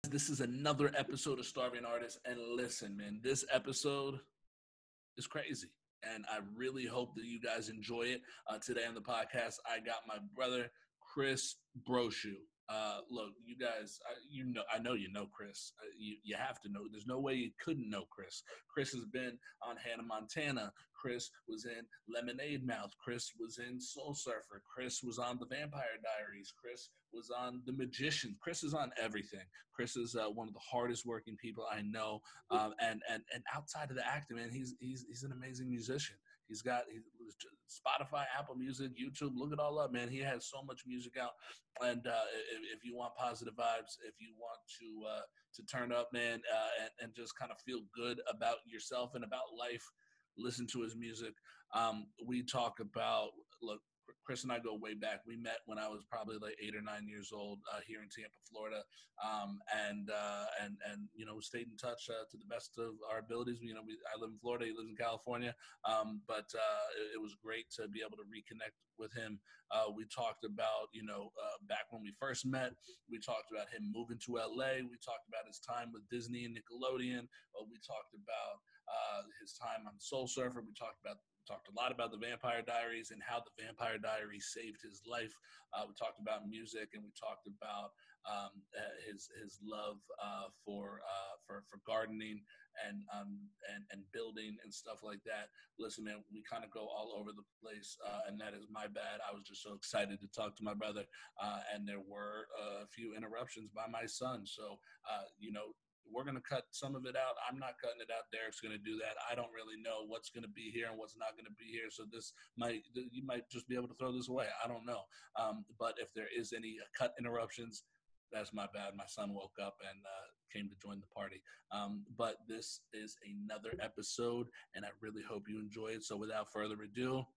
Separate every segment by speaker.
Speaker 1: This is another episode of Starving Artists. And listen, man, this episode is crazy. And I really hope that you guys enjoy it. Today on the podcast, I got my brother, Chris Brochu. Look, you guys, I know you know Chris. You have to know. There's no way you couldn't know Chris. Chris has been on Hannah Montana. Chris was in Lemonade Mouth. Chris was in Soul Surfer. Chris was on the Vampire Diaries. Chris was on The Magician. Chris is on everything. Chris is one of the hardest working people I know. And outside of the acting, man, he's an amazing musician. He's Spotify, Apple Music, YouTube. Look it all up, man. He has so much music out. And if you want positive vibes, if you want to turn up, man, and just kind of feel good about yourself and about life, listen to his music. We talk about, look, Chris and I go way back. We met when I was probably like 8 or 9 years old here in Tampa, Florida, and stayed in touch to the best of our abilities. I live in Florida, he lives in California, but it was great to be able to reconnect with him. We talked about back when we first met. We talked about him moving to LA. We talked about his time with Disney and Nickelodeon. We talked about his time on Soul Surfer. We talked a lot about the Vampire Diaries and how the Vampire Diaries saved his life. We talked about music, and we talked about his love for gardening and building and stuff like that. Listen, man, we kind of go all over the place, and that is my bad. I was just so excited to talk to my brother, and there were a few interruptions by my son. So, we're going to cut some of it out. I'm not cutting it out. Derek's going to do that. I don't really know what's going to be here and what's not going to be here. So you might just be able to throw this away. I don't know. But if there is any cut interruptions, that's my bad. My son woke up and came to join the party. But this is another episode, and I really hope you enjoy it. So without further ado,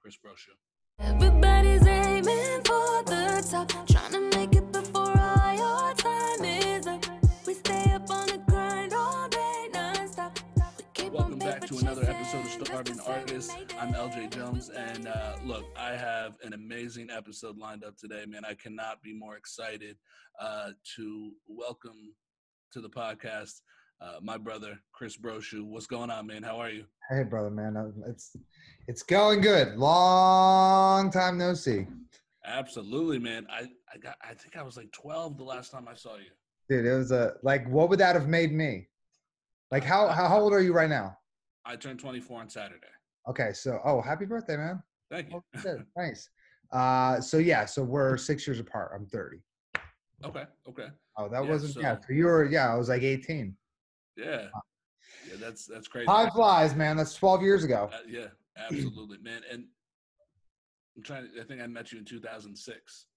Speaker 1: Chris Brochu.
Speaker 2: Everybody's aiming for the top, trying to make it before all your time is up. We stay up on the grind all day, non-stop.
Speaker 1: Welcome back to another episode of Starving Artists. I'm LJ Jones, and look, I have an amazing episode lined up today, man. I cannot be more excited to welcome to the podcast my brother, Chris Brochu. What's going on, man? How are you?
Speaker 3: Hey, brother, man. It's going good. Long time no see.
Speaker 1: Absolutely, man. I think I was like 12 the last time I saw you.
Speaker 3: Dude, it was what would that have made me? Like, how old are you right now?
Speaker 1: I turned 24 on Saturday.
Speaker 3: Okay, so happy birthday, man.
Speaker 1: Thank you.
Speaker 3: Oh, nice. So we're 6 years apart. I'm 30.
Speaker 1: Okay.
Speaker 3: Oh, that wasn't bad. So you were, I was like 18.
Speaker 1: Yeah. Yeah, that's crazy.
Speaker 3: Time flies, man. That's 12 years ago.
Speaker 1: Yeah, absolutely, man. And I think I met you in 2006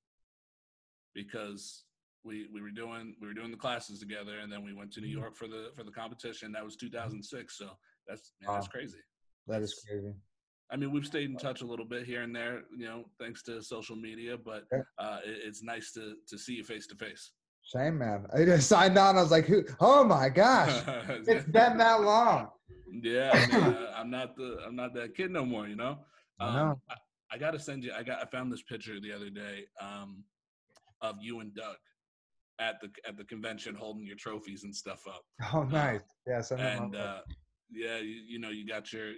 Speaker 1: because we were doing the classes together, and then we went to New York for the competition. That was 2006. So that's crazy.
Speaker 3: That is crazy.
Speaker 1: I mean, we've stayed in touch a little bit here and there, thanks to social media, but it's nice to see you face to face.
Speaker 3: Same, man. I just signed on. I was like, "Who? Oh my gosh, it's been that long."
Speaker 1: Yeah, I mean, I'm not that kid no more.
Speaker 3: I know.
Speaker 1: I got to send you. I found this picture the other day of you and Doug at the convention holding your trophies and stuff up.
Speaker 3: Oh, nice.
Speaker 1: You got your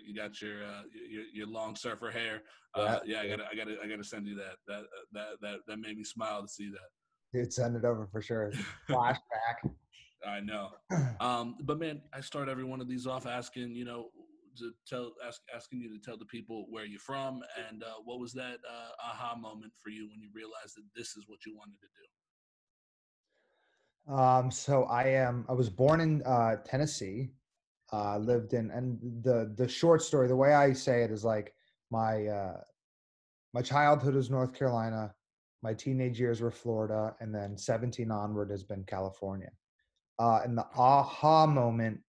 Speaker 1: long surfer hair. I gotta send you that. That made me smile to see that.
Speaker 3: Dude, send it over for sure. Flashback.
Speaker 1: I know. But man, I start every one of these off asking, asking you to tell the people where you're from and what was that aha moment for you when you realized that this is what you wanted to do?
Speaker 3: So I was born in Tennessee. Lived in, and the short story, the way I say it is like my childhood was North Carolina. My teenage years were Florida, and then 17 onward has been California. And the aha moment,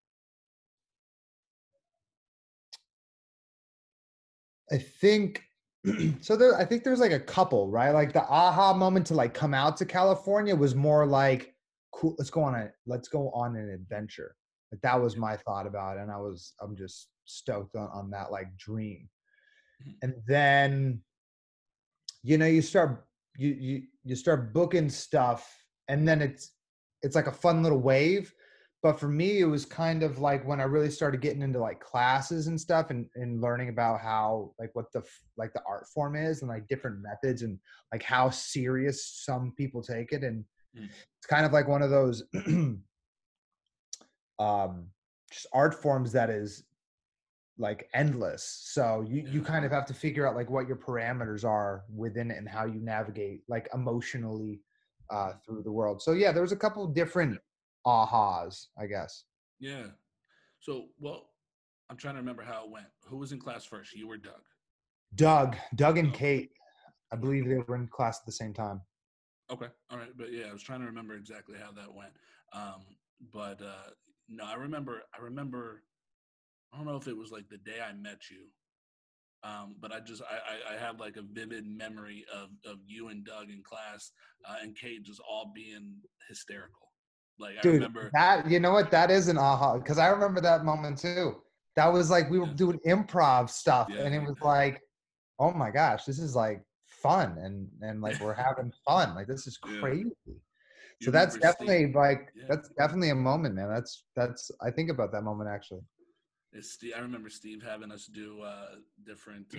Speaker 3: I think, I think there's like a couple, right? Like the aha moment to like come out to California was more like, cool, let's go on an adventure. Like that was my thought about it, and I'm just stoked on that like dream. And then, you start booking stuff, and then it's like a fun little wave. But for me, it was kind of like when I really started getting into like classes and stuff, and learning about how like what like the art form is, and like different methods, and like how serious some people take it. And
Speaker 1: Mm.
Speaker 3: it's kind of like one of those just art forms that is like endless. So you
Speaker 1: Yeah.
Speaker 3: kind of have to figure out like what your parameters are within it and how you navigate like emotionally through the world. So yeah, there was a couple different ahas, I guess.
Speaker 1: Yeah. So, well, I'm trying to remember how it went. Who was in class first? You or Doug?
Speaker 3: Doug and
Speaker 1: Okay.
Speaker 3: Kate, I
Speaker 1: Okay.
Speaker 3: believe they were in class at the same time.
Speaker 1: Okay. All right. But yeah, I was trying to remember exactly how that went. Um, but no, I remember. I don't know if it was like the day I met you. But I have like a vivid memory of you and Doug in class, and Kate just all being hysterical. Like I
Speaker 3: Dude,
Speaker 1: remember.
Speaker 3: that, you know what, that is an aha, because I remember that moment too. That was like we were
Speaker 1: Yeah.
Speaker 3: doing improv stuff,
Speaker 1: Yeah.
Speaker 3: and it was like, oh my gosh, this is like fun, and like we're having fun. Like this is
Speaker 1: Yeah.
Speaker 3: crazy.
Speaker 1: You
Speaker 3: So that's
Speaker 1: remember Steve?
Speaker 3: definitely like
Speaker 1: Yeah.
Speaker 3: that's definitely a moment, man. That's I think about that moment actually.
Speaker 1: I remember Steve having us do different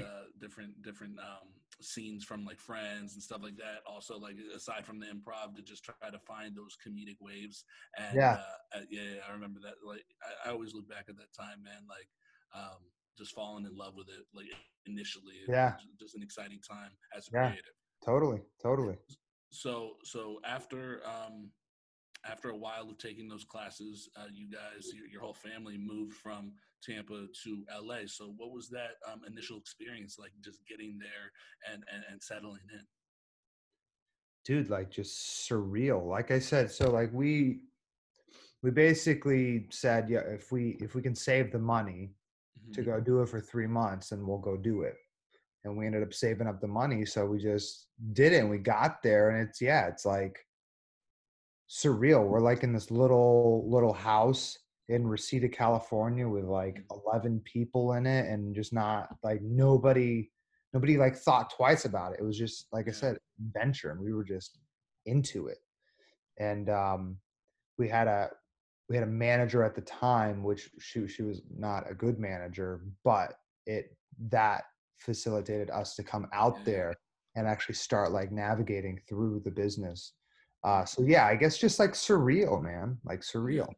Speaker 1: scenes from like Friends and stuff like that. Also, like aside from the improv, to just try to find those comedic waves. And
Speaker 3: Yeah,
Speaker 1: yeah, I remember that. Like I always look back at that time, man. Like just falling in love with it. Like initially, it was
Speaker 3: yeah,
Speaker 1: just an exciting time as a
Speaker 3: yeah.
Speaker 1: creative.
Speaker 3: Totally.
Speaker 1: So after a while of taking those classes, you guys, your whole family moved from Tampa to LA. So what was that initial experience like, just getting there and settling in?
Speaker 3: Dude, like just surreal. Like I said, so like we basically said, yeah, if we can save the money to
Speaker 1: Mm-hmm.
Speaker 3: go do it for 3 months, then we'll go do it. And we ended up saving up the money, so we just did it. And we got there, and it's like surreal. We're like in this little house in Reseda, California, with like 11 people in it, and just not like nobody like thought twice about it. It was just like I
Speaker 1: Yeah,
Speaker 3: said, adventure, and we were just into it. And we had a we had a manager at the time, which she was not a good manager, but it that facilitated us to come out
Speaker 1: yeah,
Speaker 3: there and actually start like navigating through the business.
Speaker 1: mm,
Speaker 3: So yeah, I guess just like surreal, man, like
Speaker 1: yeah.
Speaker 3: surreal.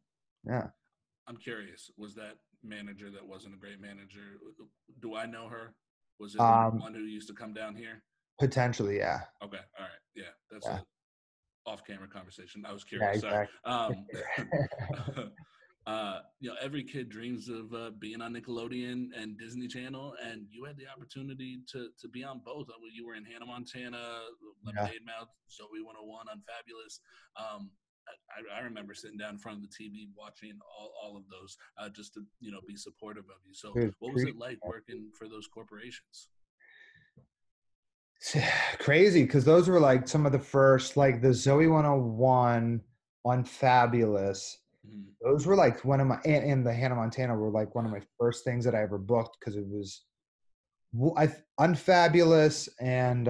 Speaker 3: Yeah,
Speaker 1: I'm curious. Was that manager that wasn't a great manager? Do I know her? Was it the
Speaker 3: um,
Speaker 1: one who used to come down here?
Speaker 3: potentially, yeah,
Speaker 1: Okay, all right, yeah. That's
Speaker 3: yeah,
Speaker 1: a off-camera conversation. I was
Speaker 3: yeah,
Speaker 1: curious. Sorry.
Speaker 3: exactly.
Speaker 1: Every kid dreams of being on Nickelodeon and Disney Channel, and you had the opportunity to be on both. You were in Hannah Montana,
Speaker 3: Yeah.
Speaker 1: Lemonade Mouth, Zoe 101 on Fabulous. I remember sitting down in front of the TV watching all of those, just to be supportive of you. So,
Speaker 3: Dude,
Speaker 1: what was it like working for those corporations?
Speaker 3: crazy, because those were like some of the first, like the Zoe 101 on Fabulous.
Speaker 1: Mm-hmm.
Speaker 3: Those were like one of my, and the Hannah Montana were like one of
Speaker 1: Yeah,
Speaker 3: my first things that I ever booked, because it was Unfabulous, and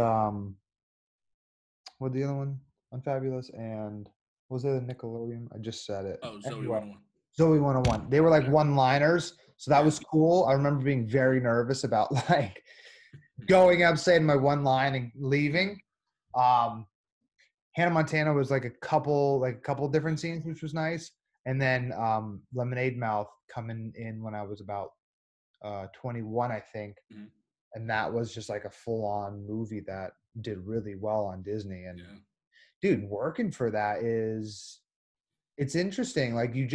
Speaker 3: what the other one? Unfabulous, and what was it, the Nickelodeon? I just said it.
Speaker 1: oh, Zoe
Speaker 3: Anyway,
Speaker 1: 101.
Speaker 3: Zoe 101. They were like
Speaker 1: Yeah,
Speaker 3: one-liners, so that
Speaker 1: yeah.
Speaker 3: was cool. I remember being very nervous about like going up, saying my one line, and
Speaker 1: Yeah,
Speaker 3: leaving. Um, Hannah Montana was like a couple different scenes, which was nice. And then Lemonade Mouth coming in when I was about 21, I think.
Speaker 1: mm-hmm.
Speaker 3: And that was just like a full-on movie that did really well on Disney. And
Speaker 1: Yeah,
Speaker 3: dude, working for that it's interesting. Like you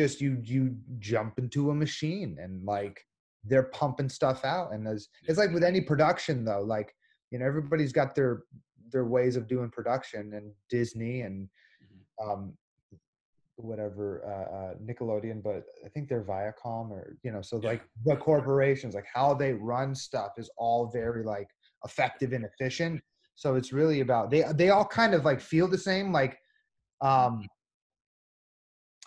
Speaker 3: jump into a machine, and
Speaker 1: yeah,
Speaker 3: like they're pumping stuff out. And it's
Speaker 1: yeah.
Speaker 3: like with any production though, like, everybody's got their ways of doing production, and Disney and
Speaker 1: Mm-hmm.
Speaker 3: um whatever Nickelodeon, but I think they're Viacom, or so
Speaker 1: Yeah,
Speaker 3: like the
Speaker 1: right.
Speaker 3: corporations, like how they run stuff is all very like effective and efficient. So it's really about they all kind of like feel the same, like um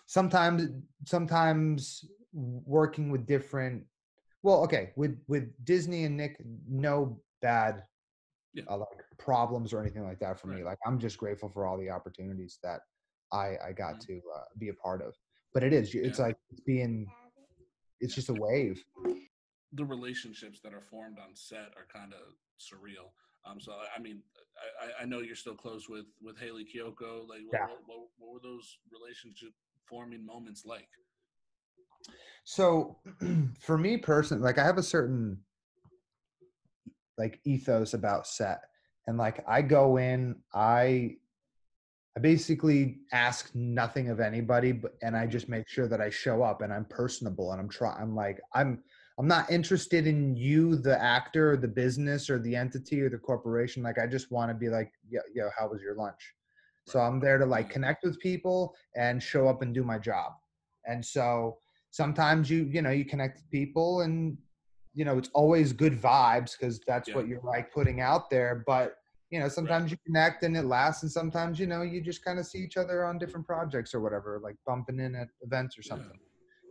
Speaker 3: sometimes working with different, well, okay, with Disney and Nick, no bad
Speaker 1: Yeah,
Speaker 3: like problems or anything like that for me.
Speaker 1: right.
Speaker 3: Like I'm just grateful for all the opportunities that I got to be a part of. But it's
Speaker 1: Yeah.
Speaker 3: like it's just a wave.
Speaker 1: The relationships that are formed on set are kind of surreal. So I mean, I know you're still close with Haley Kiyoko. Like,
Speaker 3: Yeah.
Speaker 1: what were those relationship forming moments like?
Speaker 3: So for me personally, like I have a certain like ethos about set, and like I go in, I basically ask nothing of anybody, and I just make sure that I show up and I'm personable and I'm not interested in you, the actor, or the business, or the entity, or the corporation. Like I just want to be like, yo, how was your lunch? So
Speaker 1: Right.
Speaker 3: I'm there to like
Speaker 1: Yeah.
Speaker 3: connect with people and show up and do my job. And so sometimes you connect with people, and it's always good vibes because that's
Speaker 1: Yeah.
Speaker 3: what you're like putting out there. But
Speaker 1: Right.
Speaker 3: sometimes you connect and it lasts, and sometimes you just kind of see each other on different projects or whatever, like bumping in at events or
Speaker 1: Yeah.
Speaker 3: something.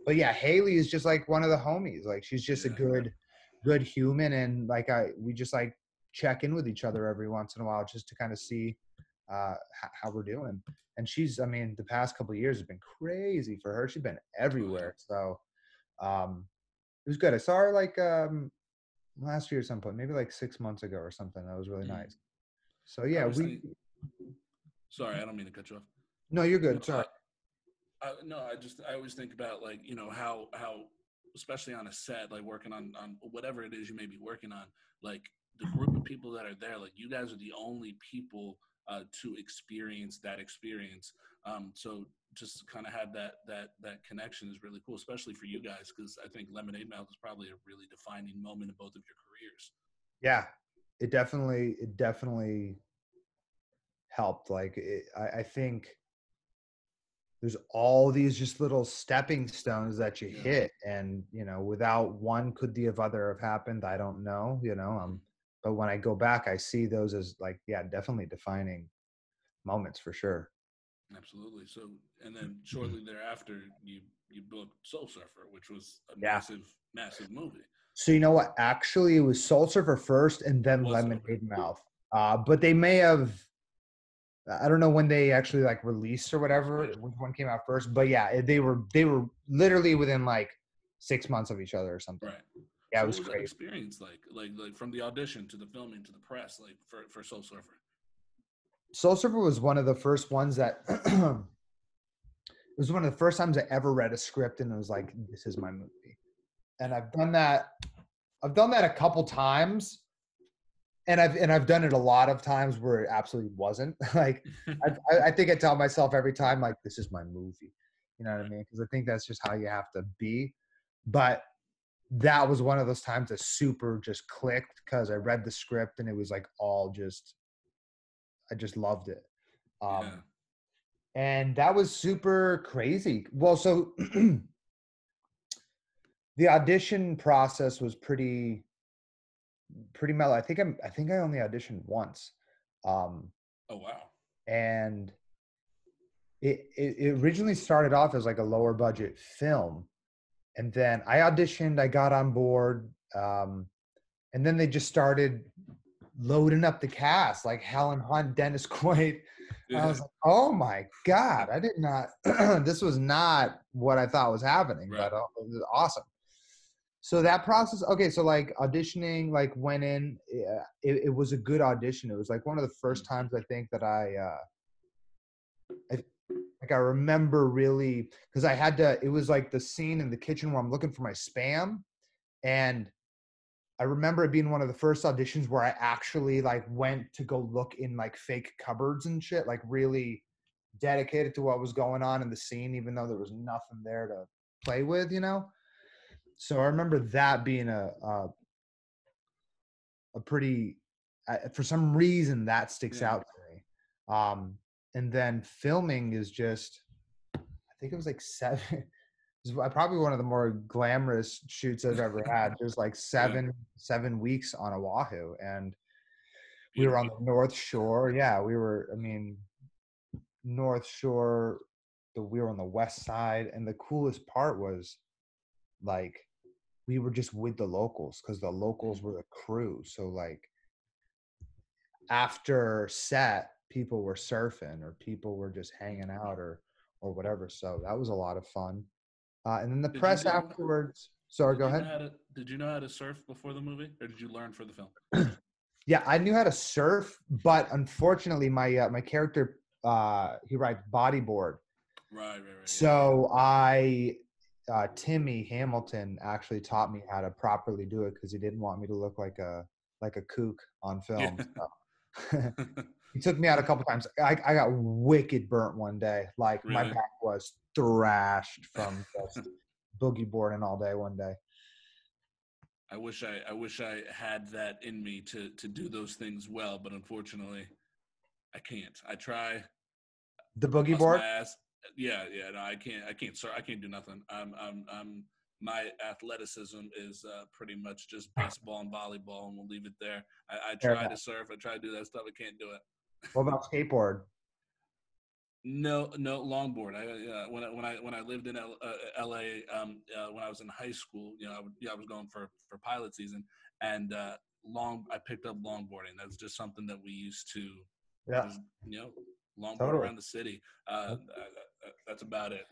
Speaker 3: But yeah, Haley is just like one of the homies. Like she's just a
Speaker 1: Yeah.
Speaker 3: good human, and like we just like check in with each other every once in a while just to kind of see how we're doing. And she's, I mean, the past couple of years have been crazy for her. She's been
Speaker 1: Oh yeah.
Speaker 3: everywhere. So it was good. I saw her like last year at some point, maybe like 6 months ago or something. That was really
Speaker 1: Mhm.
Speaker 3: nice. So
Speaker 1: I
Speaker 3: yeah,
Speaker 1: always think. Sorry, I don't mean to cut you off.
Speaker 3: no, you're
Speaker 1: No,
Speaker 3: good. Sorry.
Speaker 1: no, I always think about like how especially on a set, like working on whatever it is you may be working on, like the group of people that are there, like you guys are the only people to experience that experience. So just to kind of have that connection is really cool, especially for you guys, because I think Lemonade Mouth is probably a really defining moment in both of your careers.
Speaker 3: Yeah, it definitely helped. Like I think there's all these just little stepping stones that you
Speaker 1: Yeah.
Speaker 3: hit, and without one, could the other have happened? I don't know.
Speaker 1: Mhm.
Speaker 3: But when I go back, I see those as like, yeah, definitely defining moments for sure.
Speaker 1: Absolutely. So, and then shortly thereafter, you booked Soul Surfer, which was a
Speaker 3: Yeah.
Speaker 1: massive movie.
Speaker 3: So you know what? Actually, it was Soul Surfer first, and then
Speaker 1: Was it okay?
Speaker 3: Lemonade Mouth. But they may have. I don't know when they actually like released or whatever,
Speaker 1: Yeah.
Speaker 3: which one came out first. But yeah, they were literally within like 6 months of each other or something.
Speaker 1: Right.
Speaker 3: Yeah, it
Speaker 1: So, what
Speaker 3: was
Speaker 1: was that
Speaker 3: crazy.
Speaker 1: experience like? Like from the audition to the filming to the press, like for Soul Surfer.
Speaker 3: Soul Surfer was one of the first ones that it was one of the first times I ever read a script and it was like, this is my movie. And
Speaker 1: Yeah.
Speaker 3: I've done that a couple times, and I've done it a lot of times where it absolutely wasn't. Like I think I tell myself every time, like, this is my movie. You know what I
Speaker 1: Right.
Speaker 3: mean? Because I think that's just how you have to be. But that was one of those times that super just clicked because I read the script and it was like all just I just loved it.
Speaker 1: Yeah.
Speaker 3: And that was super crazy. Well, so the audition process was pretty mellow. I think I only auditioned once. Um,
Speaker 1: Oh wow.
Speaker 3: and it originally started off as like a lower budget film, and then I auditioned, I got on board, and then they just started loading up the cast, like Helen Hunt, Dennis Quaid. I
Speaker 1: Yeah.
Speaker 3: was like, oh my God, I did not, this was not what I thought was happening,
Speaker 1: Right.
Speaker 3: but it was awesome. So that process, okay, so like auditioning, like went in, yeah, it was a good audition. It was like one of the first
Speaker 1: Mhm.
Speaker 3: times I think that I like I remember really, because I had to, it was like the scene in the kitchen where I'm looking for my spam. And I remember it being one of the first auditions where I actually like went to go look in like fake cupboards and shit, like really dedicated to what was going on in the scene, even though there was nothing there to play with. So I remember that being a pretty, for some reason that sticks
Speaker 1: Yeah.
Speaker 3: out to me. And then filming is just, I think it was like seven. It was probably one of the more glamorous shoots I've ever had. Just like
Speaker 1: Yeah.
Speaker 3: 7 weeks on Oahu, and we were on
Speaker 1: Beautiful.
Speaker 3: the North Shore. Yeah, we were. I mean, North Shore. We were on the West Side, and the coolest part was like we were just with the locals because the locals
Speaker 1: Mhm.
Speaker 3: were the crew. So like after set, people were surfing or people were just hanging out or whatever. So that was a lot of fun. And then the
Speaker 1: Did you
Speaker 3: press
Speaker 1: do?
Speaker 3: afterwards. Sorry,
Speaker 1: Did
Speaker 3: go
Speaker 1: you know
Speaker 3: ahead.
Speaker 1: how to? Did you know how to surf before the movie, or did you learn for the film?
Speaker 3: Yeah, I knew how to surf, but unfortunately, my character he rides bodyboard.
Speaker 1: Right. Yeah.
Speaker 3: So Timmy Hamilton actually taught me how to properly do it because he didn't want me to look like a kook on
Speaker 1: Yeah.
Speaker 3: film. So. He took me out a couple times. I got wicked burnt one day. Like my
Speaker 1: Really?
Speaker 3: back was thrashed from just boogie boarding all day one day.
Speaker 1: I wish I had that in me to do those things well, but unfortunately, I can't. I try,
Speaker 3: The boogie
Speaker 1: bust
Speaker 3: board?
Speaker 1: my ass. Yeah. No, I can't. Sir, I can't do nothing. My athleticism is pretty much just baseball and volleyball, and we'll leave it there. I
Speaker 3: Fair
Speaker 1: try to
Speaker 3: enough.
Speaker 1: surf. I try to do that stuff. I can't do it.
Speaker 3: What about skateboard?
Speaker 1: No, longboard. When I lived in L.A. When I was in high school, I was going for pilot season, and I picked up longboarding. That's just something that we used to
Speaker 3: Yeah,
Speaker 1: just longboard
Speaker 3: totally.
Speaker 1: around the city. That's about it.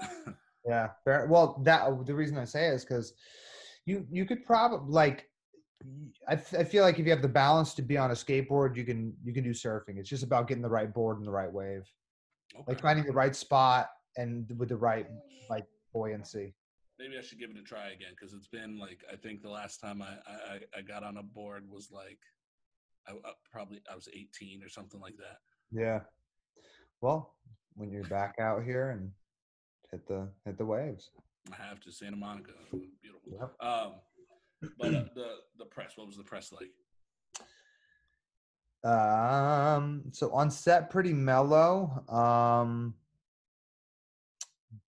Speaker 3: Yeah, fair. Well, that the reason I say is because you could probably like I feel like if you have the balance to be on a skateboard, you can do surfing. It's just about getting the right board and the right wave, like
Speaker 1: Okay,
Speaker 3: finding the right spot and with the right like buoyancy.
Speaker 1: maybe I should give it a try again because it's been like I think the last time I got on a board was like I was 18 or something like that.
Speaker 3: Yeah. Well, when you're back out here and hit the waves.
Speaker 1: I have to Santa Monica, beautiful.
Speaker 3: Yep.
Speaker 1: But the press, what was the press like?
Speaker 3: So on set, pretty mellow.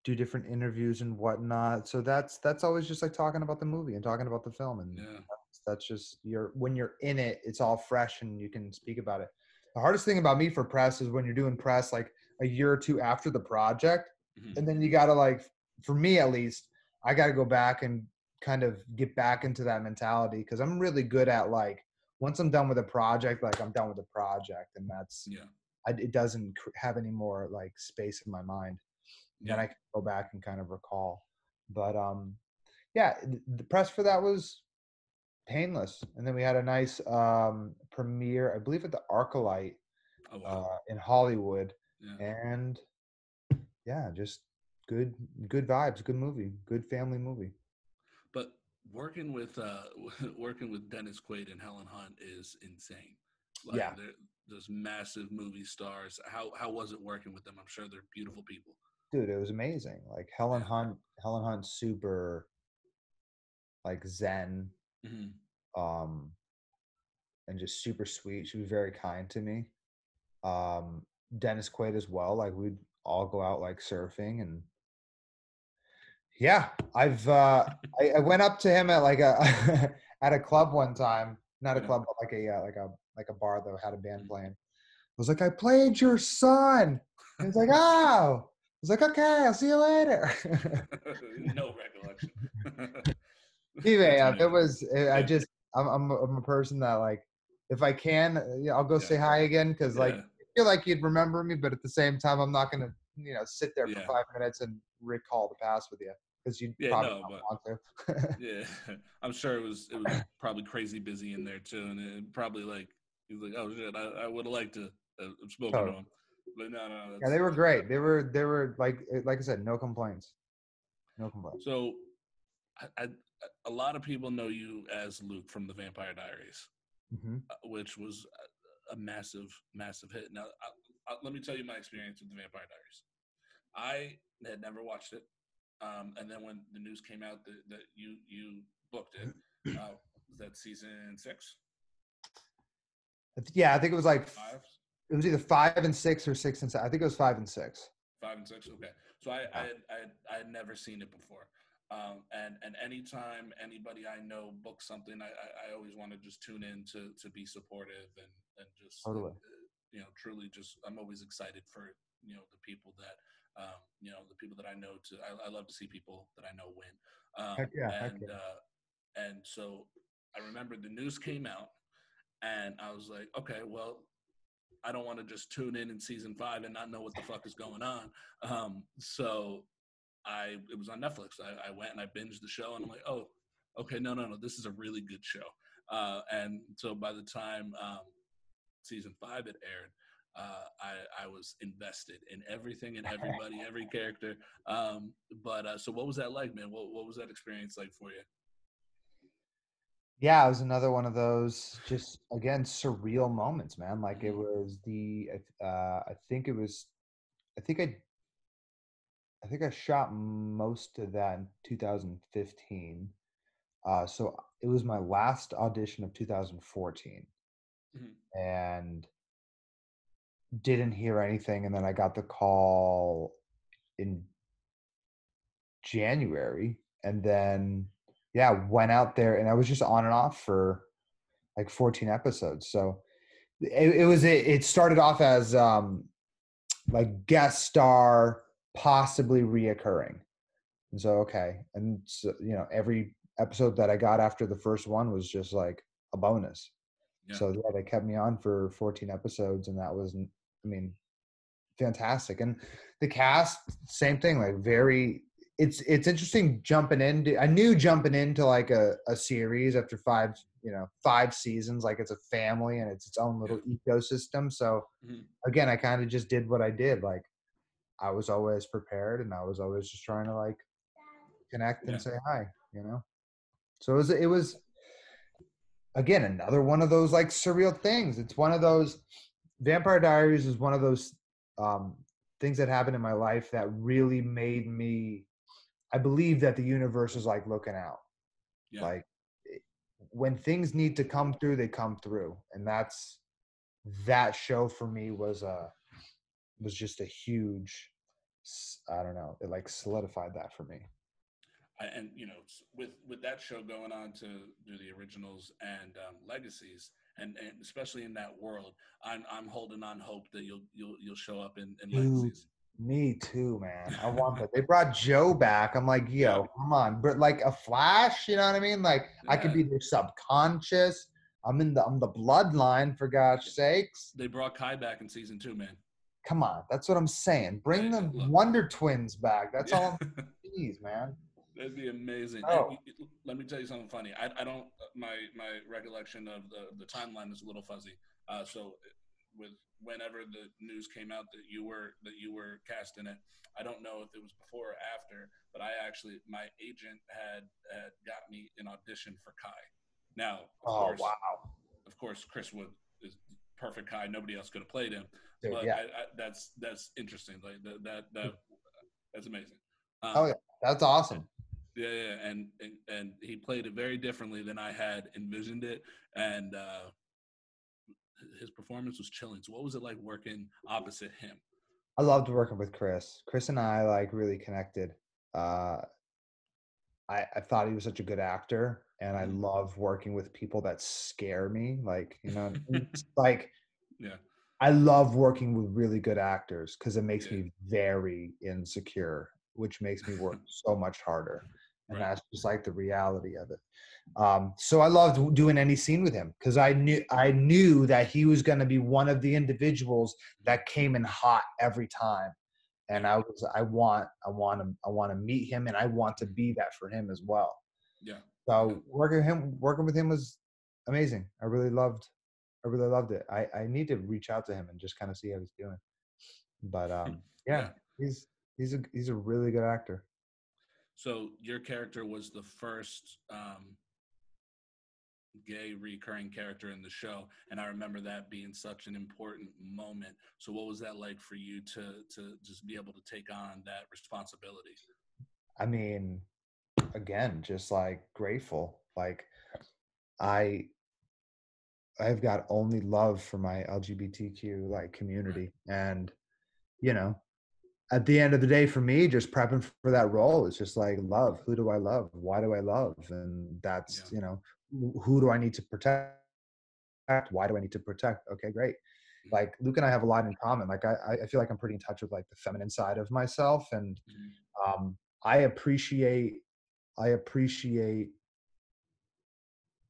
Speaker 3: Do different interviews and whatnot. So that's always just like talking about the movie and talking about the film, and
Speaker 1: Yeah.
Speaker 3: that's just when you're in it, it's all fresh and you can speak about it. The hardest thing about me for press is when you're doing press like a year or two after the project,
Speaker 1: Mm-hmm.
Speaker 3: and then you gotta like, for me at least, I gotta go back and kind of get back into that mentality because I'm really good at like once I'm done with a project, like I'm done with the project, and that's
Speaker 1: Yeah.
Speaker 3: it doesn't have any more like space in my mind. And then
Speaker 1: Yeah.
Speaker 3: I can go back and kind of recall. But yeah, the press for that was painless. And then we had a nice premiere, I believe, at the ArcLight
Speaker 1: Oh wow.
Speaker 3: in Hollywood,
Speaker 1: Yeah.
Speaker 3: and yeah, just good vibes, good movie, good family movie.
Speaker 1: But working with working with Dennis Quaid and Helen Hunt is insane.
Speaker 3: Yeah,
Speaker 1: Like they're just massive movie stars. How was it working with them? I'm sure they're beautiful people.
Speaker 3: dude, it was amazing. Like
Speaker 1: Yeah.
Speaker 3: Helen Hunt, super like zen,
Speaker 1: Mm-hmm.
Speaker 3: um, and just super sweet. She was very kind to me. Um, Dennis Quaid as well. Like we'd all go out like surfing, and yeah, I went up to him at like a at a club one time, not a
Speaker 1: Yeah.
Speaker 3: club, but like a bar that had a band playing. I was like, I played your son. And he's like, oh. I was like, okay, I'll see you later.
Speaker 1: No recollection.
Speaker 3: Anyway,
Speaker 1: That's
Speaker 3: it
Speaker 1: amazing.
Speaker 3: was. I
Speaker 1: Yeah.
Speaker 3: just, I'm a person that like, if I can, yeah, I'll go
Speaker 1: Yeah.
Speaker 3: say hi again because like,
Speaker 1: Yeah.
Speaker 3: I feel like you'd remember me, but at the same time, I'm not gonna, sit there for
Speaker 1: Yeah.
Speaker 3: 5 minutes and recall the past with you because you
Speaker 1: Yeah.
Speaker 3: probably
Speaker 1: No, but
Speaker 3: don't want to.
Speaker 1: yeah, I'm sure it was probably crazy busy in there too, and it probably like he's like, oh shit, I would have liked to have spoken to
Speaker 3: Totally.
Speaker 1: him, but no,
Speaker 3: Yeah, they were great. They were like I said, no complaints, no complaints.
Speaker 1: so. I a lot of people know you as Luke from the Vampire Diaries,
Speaker 3: Hmm.
Speaker 1: which was a massive hit. Now, let me tell you my experience with the Vampire Diaries. I had never watched it, and then when the news came out that you booked it, was that season 6?
Speaker 3: Yeah, I think it was like
Speaker 1: 5?
Speaker 3: it was either 5 and 6 or 6 and 7. I think it was 5 and 6.
Speaker 1: 5 and 6. Okay, so I
Speaker 3: Yeah.
Speaker 1: I had, I had I had never seen it before, and anytime anybody I know books something, I always want to just tune in to be supportive and just
Speaker 3: Totally.
Speaker 1: truly just I'm always excited for the people that the people that I know to I love to see people that I know win,
Speaker 3: Heck yeah, heck
Speaker 1: and
Speaker 3: yeah.
Speaker 1: and so I remember the news came out and I was like, okay, well, I don't want to just tune in season 5 and not know what the fuck is going on. So it was on Netflix. I went and I binged the show, and I'm like, oh, okay, no, this is a really good show. And so by the time season 5 had aired, I was invested in everything and everybody, every character. So what was that like, man? What was that experience like for you?
Speaker 3: Yeah, it was another one of those just again surreal moments, man. Like it
Speaker 1: Mm-hmm.
Speaker 3: was I think it was I think I think I shot most of that in 2015. So it was my last audition of 2014,
Speaker 1: Mm-hmm.
Speaker 3: and didn't hear anything, and then I got the call in January, and then yeah, went out there, and I was just on and off for like 14 episodes. So it started off as like guest star, possibly reoccurring. And so okay, and so, every episode that I got after the first one was just like a bonus.
Speaker 1: Yeah.
Speaker 3: So yeah, they kept me on for 14 episodes, and that was, I mean, fantastic. And the cast, same thing, like very. It's interesting jumping into. I knew jumping into like a series after 5 seasons, like it's a family and it's its own little ecosystem. So
Speaker 1: Mm-hmm.
Speaker 3: again, I kind of just did what I did. Like I was always prepared, and I was always just trying to like connect
Speaker 1: Yeah.
Speaker 3: and say hi. So it was again another one of those like surreal things. It's one of those. Vampire Diaries is one of those um, things that happened in my life that really made me. I believe that the universe is like looking out.
Speaker 1: Yeah.
Speaker 3: Like when things need to come through, they come through, and that show for me was just a huge. I don't know. It like solidified that for me.
Speaker 1: And with that show going on to do the originals and legacies, and especially in that world, I'm holding on hope that you'll show up in
Speaker 3: Dude,
Speaker 1: legacies.
Speaker 3: me too, man. I want that. They brought Joe back. I'm like,
Speaker 1: Yeah.
Speaker 3: yo, come on, but like a Flash, you know what I mean? Like I could
Speaker 1: Yeah.
Speaker 3: be their subconscious. I'm the bloodline for gosh sakes.
Speaker 1: They brought Kai back in season 2, man.
Speaker 3: Come on, that's what I'm saying. Bring the
Speaker 1: Look.
Speaker 3: Wonder Twins back. That's
Speaker 1: Yeah.
Speaker 3: all. Jeez, man.
Speaker 1: That'd be amazing. And
Speaker 3: Oh,
Speaker 1: let me tell you something funny. I don't my recollection of the timeline is a little fuzzy. So with whenever the news came out that you were cast in it, I don't know if it was before or after, but my agent had got me an audition for Kai. Now,
Speaker 3: oh wow,
Speaker 1: of course, Chris Wood is perfect Kai. Nobody else could have played him,
Speaker 3: dude,
Speaker 1: but
Speaker 3: yeah.
Speaker 1: that's interesting. Like that's amazing.
Speaker 3: Oh yeah, that's awesome.
Speaker 1: Yeah, and he played it very differently than I had envisioned it, and his performance was chilling. So, what was it like working opposite him?
Speaker 3: I loved working with Chris. Chris and I like really connected. Uh, I thought he was such a good actor, and I
Speaker 1: Mm-hmm.
Speaker 3: love working with people that scare me. Like, like
Speaker 1: Yeah,
Speaker 3: I love working with really good actors because it makes
Speaker 1: yeah,
Speaker 3: me very insecure, which makes me work so much harder. And
Speaker 1: right.
Speaker 3: that's just like the reality of it. So I loved doing any scene with him because I knew that he was going to be one of the individuals that came in hot every time. And
Speaker 1: Yeah,
Speaker 3: I want to meet him, and I want to be that for him as well.
Speaker 1: yeah, yeah.
Speaker 3: So working with him was amazing. I really loved it. I need to reach out to him and just kind of see how he's doing. But yeah,
Speaker 1: Yeah.
Speaker 3: he's a really good actor.
Speaker 1: So your character was the first gay recurring character in the show, and I remember that being such an important moment. So what was that like for you to just be able to take on that responsibility?
Speaker 3: I mean, again, just like grateful. Like I I've got only love for my LGBTQ like
Speaker 1: Right.
Speaker 3: community, and you know, at the end of the day, for me, just prepping for that role is just like love. Who do I love? Why do I love? And that's
Speaker 1: Yeah.
Speaker 3: who do I need to protect? Why do I need to protect? Okay, great. Like Luke and I have a lot in common. Like I feel like I'm pretty in touch with like the feminine side of myself, and
Speaker 1: Mm-hmm.
Speaker 3: um, I appreciate I appreciate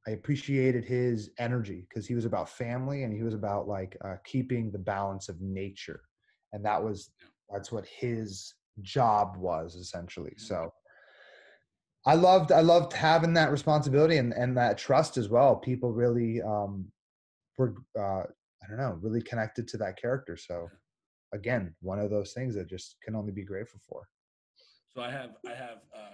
Speaker 3: I appreciated his energy because he was about family and he was about like keeping the balance of nature, and that's what his job was essentially. So I loved having that responsibility and that trust as well. People really were I don't know, really connected to that character. So again, one of those things that just can only be grateful for.
Speaker 1: So I have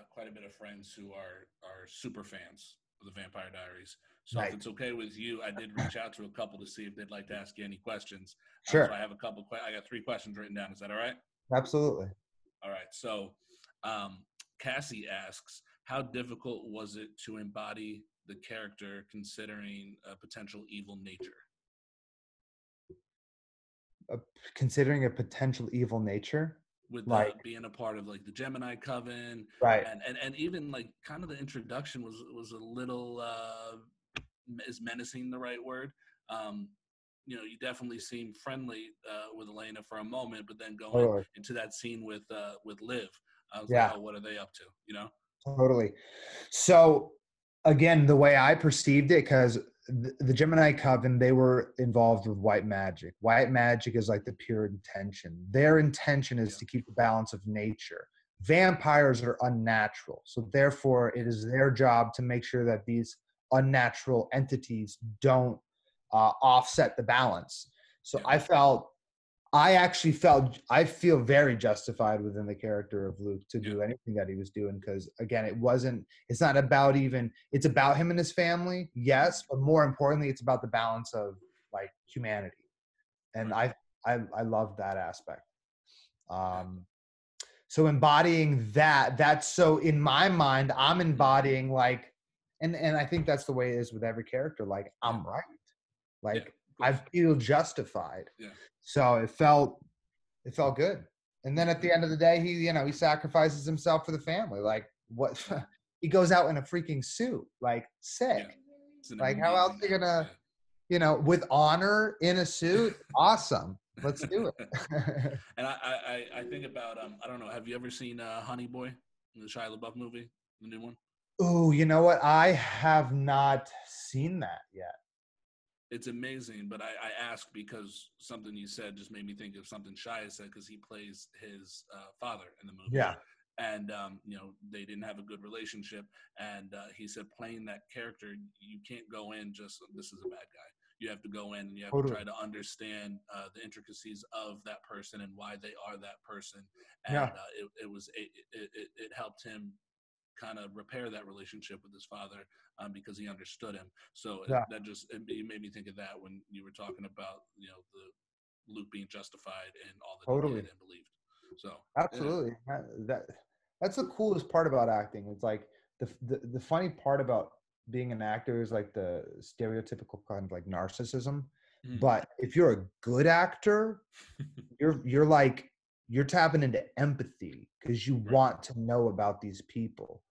Speaker 1: quite a bit of friends who are super fans of the Vampire Diaries. So if
Speaker 3: Nice.
Speaker 1: it's okay with you, I did reach out to a couple to see if they'd like to ask you any questions. So
Speaker 3: Sure.
Speaker 1: I have a couple. I got 3 questions written down. Is that all right?
Speaker 3: Absolutely.
Speaker 1: All right. So um, Cassie asks, how difficult was it to embody the character considering a potential evil nature?
Speaker 3: uh, Considering a potential evil nature,
Speaker 1: With
Speaker 3: like
Speaker 1: being a part of like the Gemini Coven,
Speaker 3: right.
Speaker 1: and even like kind of the introduction was a little is menacing the right word? Um, you definitely seem friendly with Elena for a moment, but then going
Speaker 3: Totally.
Speaker 1: into that scene with Liv, I was like,
Speaker 3: Yeah,
Speaker 1: oh, what are they up to?
Speaker 3: totally. So again, the way I perceived it, because the Gemini Coven, they were involved with white magic. White magic is like the pure intention. Their intention is
Speaker 1: Yeah,
Speaker 3: to keep the balance of nature. Vampires are unnatural. So therefore it is their job to make sure that these unnatural entities don't offset the balance. So
Speaker 1: yeah,
Speaker 3: I feel very justified within the character of Luke to
Speaker 1: yeah,
Speaker 3: do anything that he was doing, because again, it's not about it's about him and his family, yes, but more importantly, it's about the balance of like humanity. And
Speaker 1: right,
Speaker 3: I love that aspect.
Speaker 1: yeah,
Speaker 3: So embodying that's so in my mind, I'm embodying like, and I think that's the way it is with every character, like
Speaker 1: yeah,
Speaker 3: I'm right.
Speaker 1: yeah,
Speaker 3: Like
Speaker 1: of
Speaker 3: I
Speaker 1: course,
Speaker 3: feel justified.
Speaker 1: yeah,
Speaker 3: So it felt good. And then
Speaker 1: yeah,
Speaker 3: at the end of the day, he sacrifices himself for the family. Like what?
Speaker 1: yeah,
Speaker 3: He goes out in a freaking suit, like
Speaker 1: yeah.
Speaker 3: sick.
Speaker 1: It's an
Speaker 3: Like how else
Speaker 1: amazing
Speaker 3: are you
Speaker 1: act.
Speaker 3: gonna, with honor in a suit? Awesome. Let's do it.
Speaker 1: And I think about I don't know. Have you ever seen Honey Boy, the Shia LaBeouf movie, the new one?
Speaker 3: Oh, you know what? I have not seen that yet.
Speaker 1: It's amazing, but I ask because something you said just made me think of something Shia said, because he plays his father in the movie,
Speaker 3: Yeah,
Speaker 1: and they didn't have a good relationship, and he said playing that character, you can't go in just this is a bad guy. You have to go in and you have to
Speaker 3: totally.
Speaker 1: try to understand the intricacies of that person and why they are that person, and
Speaker 3: Yeah,
Speaker 1: it helped him kind of repair that relationship with his father, because he understood him. So
Speaker 3: yeah,
Speaker 1: it made me think of that when you were talking about the Luke being justified in all that he
Speaker 3: totally.
Speaker 1: did and believed. So yeah,
Speaker 3: Absolutely. That's the coolest part about acting. It's like the funny part about being an actor is like the stereotypical kind of like narcissism.
Speaker 1: mm.
Speaker 3: But if you're a good actor, you're like you're tapping into empathy because you
Speaker 1: Right,
Speaker 3: want to know about these people,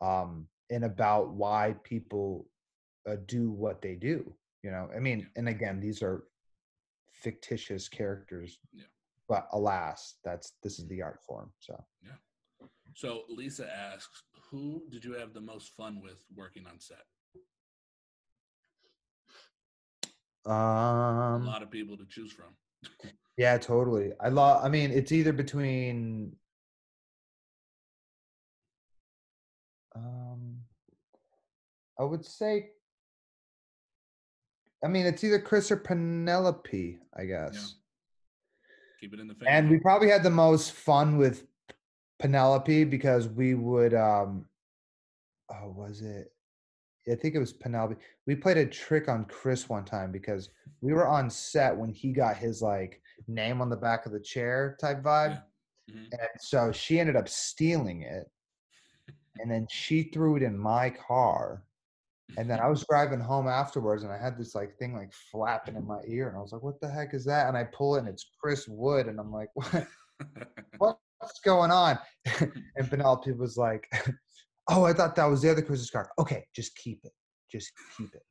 Speaker 3: and about why people do what they do. I mean,
Speaker 1: yeah,
Speaker 3: and again, these are fictitious characters,
Speaker 1: yeah,
Speaker 3: but alas, this is the art form. So.
Speaker 1: yeah. So Lisa asks, who did you have the most fun with working on set? A
Speaker 3: Um,
Speaker 1: lot of people to choose from.
Speaker 3: yeah, totally. I mean, it's either between um I would say it's either Chris or Penelope, I
Speaker 1: Yeah,
Speaker 3: guess.
Speaker 1: keep it in the
Speaker 3: And
Speaker 1: family.
Speaker 3: we probably had the most fun with Penelope because we would oh, was it? I think it was Penelope. We played a trick on Chris one time because we were on set when he got his like name on the back of the chair type vibe.
Speaker 1: Yeah, hmm
Speaker 3: And so she ended up stealing it, and then she threw it in my car. And then I was driving home afterwards, and I had this like thing like flapping in my ear, and I was like, "What the heck is that?" And I pull it, and it's Chris Wood, and I'm like, "What's going on?" And Penelope was like, "Oh, I thought that was the other Chris's car. Okay, just keep it, just keep it."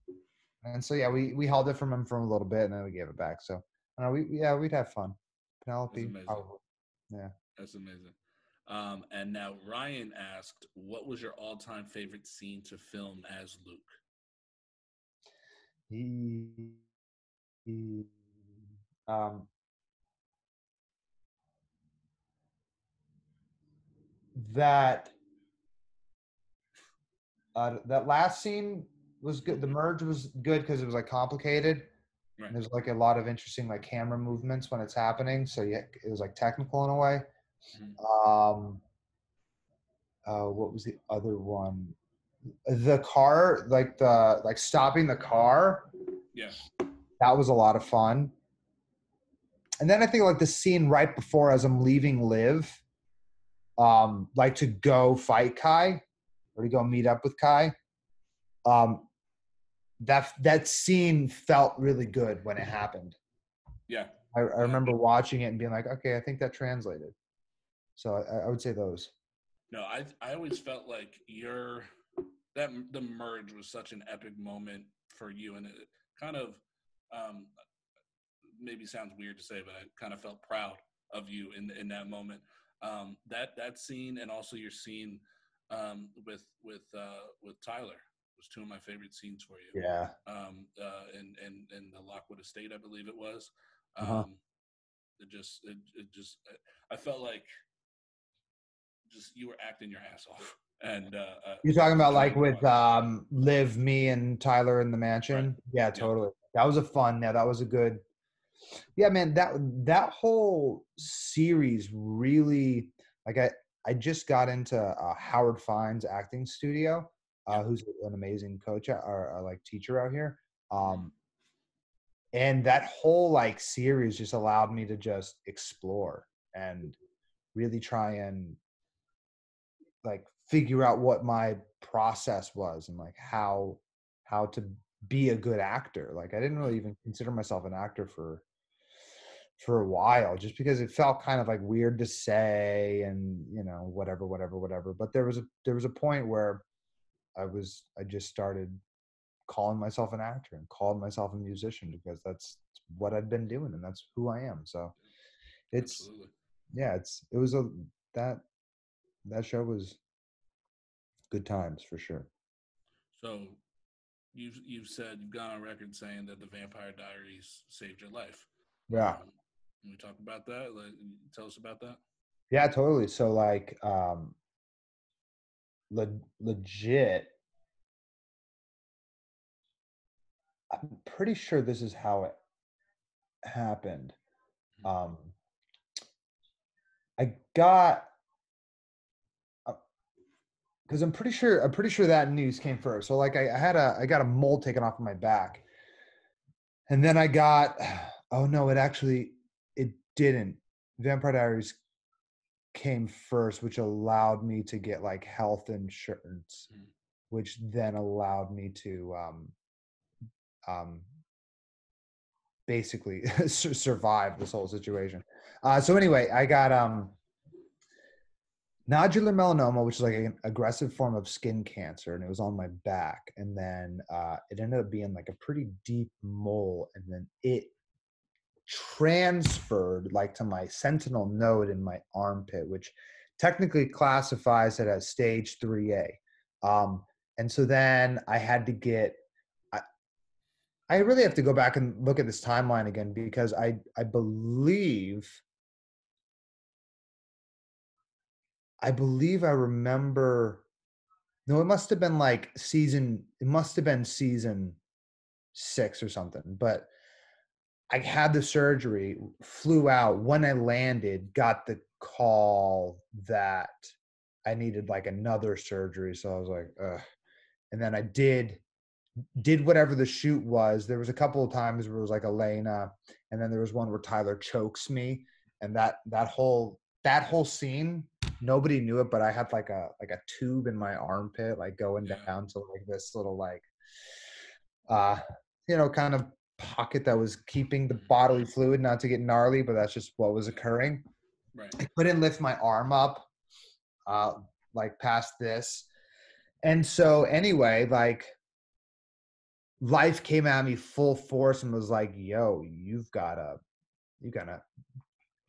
Speaker 3: And so yeah, we held it from him for a little bit, and then we gave it back. So I don't know, we'd have fun.
Speaker 1: That's
Speaker 3: Penelope,
Speaker 1: amazing.
Speaker 3: probably, yeah.
Speaker 1: That's amazing. And now Ryan asked, what was your all-time favorite scene to film as Luke?
Speaker 3: he, he um that that last scene was good. The merge was good because it was like complicated.
Speaker 1: Right.
Speaker 3: And there's like a lot of interesting like camera movements when it's happening. So yeah, it was like technical in a way.
Speaker 1: Mhm.
Speaker 3: What was the other one? The car, like stopping the car.
Speaker 1: Yeah.
Speaker 3: That was a lot of fun. And then I think like the scene right before as I'm leaving Liv, like to go fight Kai or to go meet up with Kai. Um, that scene felt really good when it happened.
Speaker 1: Yeah.
Speaker 3: I remember watching it and being like, okay, I think that translated. So I would say those.
Speaker 1: No, I always felt like the merge was such an epic moment for you, and it kind of um, maybe sounds weird to say, but I kind of felt proud of you in that moment. That scene and also your scene with Tyler was two of my favorite scenes for you.
Speaker 3: Yeah.
Speaker 1: In the Lockwood Estate, I believe it was.
Speaker 3: Uh-huh.
Speaker 1: I felt like just you were acting your ass off, and
Speaker 3: You're talking about
Speaker 1: enjoying
Speaker 3: like
Speaker 1: to
Speaker 3: with
Speaker 1: watch.
Speaker 3: Liv, me, and Tyler in the
Speaker 1: Right.
Speaker 3: mansion. Yeah,
Speaker 1: Yeah.
Speaker 3: totally. That was a fun. Yeah, that was a good. Yeah, man. That whole series really like I just got into Howard Fine's acting studio,
Speaker 1: Yeah.
Speaker 3: who's an amazing coach or like teacher out here.
Speaker 1: Mhm.
Speaker 3: And that whole like series just allowed me to just explore and really try and like figure out what my process was and like how to be a good actor. Like I didn't really even consider myself an actor for a while just because it felt kind of like weird to say and whatever. But there was a point where I just started calling myself an actor and calling myself a musician because that's what I'd been doing and that's who I am. So it's
Speaker 1: Absolutely.
Speaker 3: yeah, it was a that that show was good times for sure.
Speaker 1: So you've said you've gone on record saying that the Vampire Diaries saved your life.
Speaker 3: Yeah.
Speaker 1: Can we talk about that? Like, tell us about that.
Speaker 3: Yeah, totally. So like legit, I'm pretty sure this is how it happened. Um I got because I'm pretty sure that news came first. So like I got a mole taken off of my back. And then I got oh no, it didn't. Vampire Diaries came first, which allowed me to get like health insurance,
Speaker 1: Mhm.
Speaker 3: which then allowed me to um basically survive this whole situation. So anyway, I got nodular melanoma, which is like an aggressive form of skin cancer, and it was on my back. And then it ended up being like a pretty deep mole, and then it transferred like to my sentinel node in my armpit, which technically classifies it as stage 3A. Um, and so then I had to get I really have to go back and look at this timeline again because I believe I remember. No, it must have been season 6 or something. But I had the surgery, flew out. When I landed, got the call that I needed like another surgery. So I was like, ugh. And then I did whatever the shoot was. There was a couple of times where it was like Elena, and then there was one where Tyler chokes me, and that whole scene, nobody knew it, but I had like a tube in my armpit, like going
Speaker 1: Yeah.
Speaker 3: down to like this little like uh kind of pocket that was keeping the bodily fluid not to get gnarly, but that's just what was occurring.
Speaker 1: Right.
Speaker 3: I couldn't lift my arm up uh like past this. And so anyway, like life came at me full force and was like, yo, you gotta you're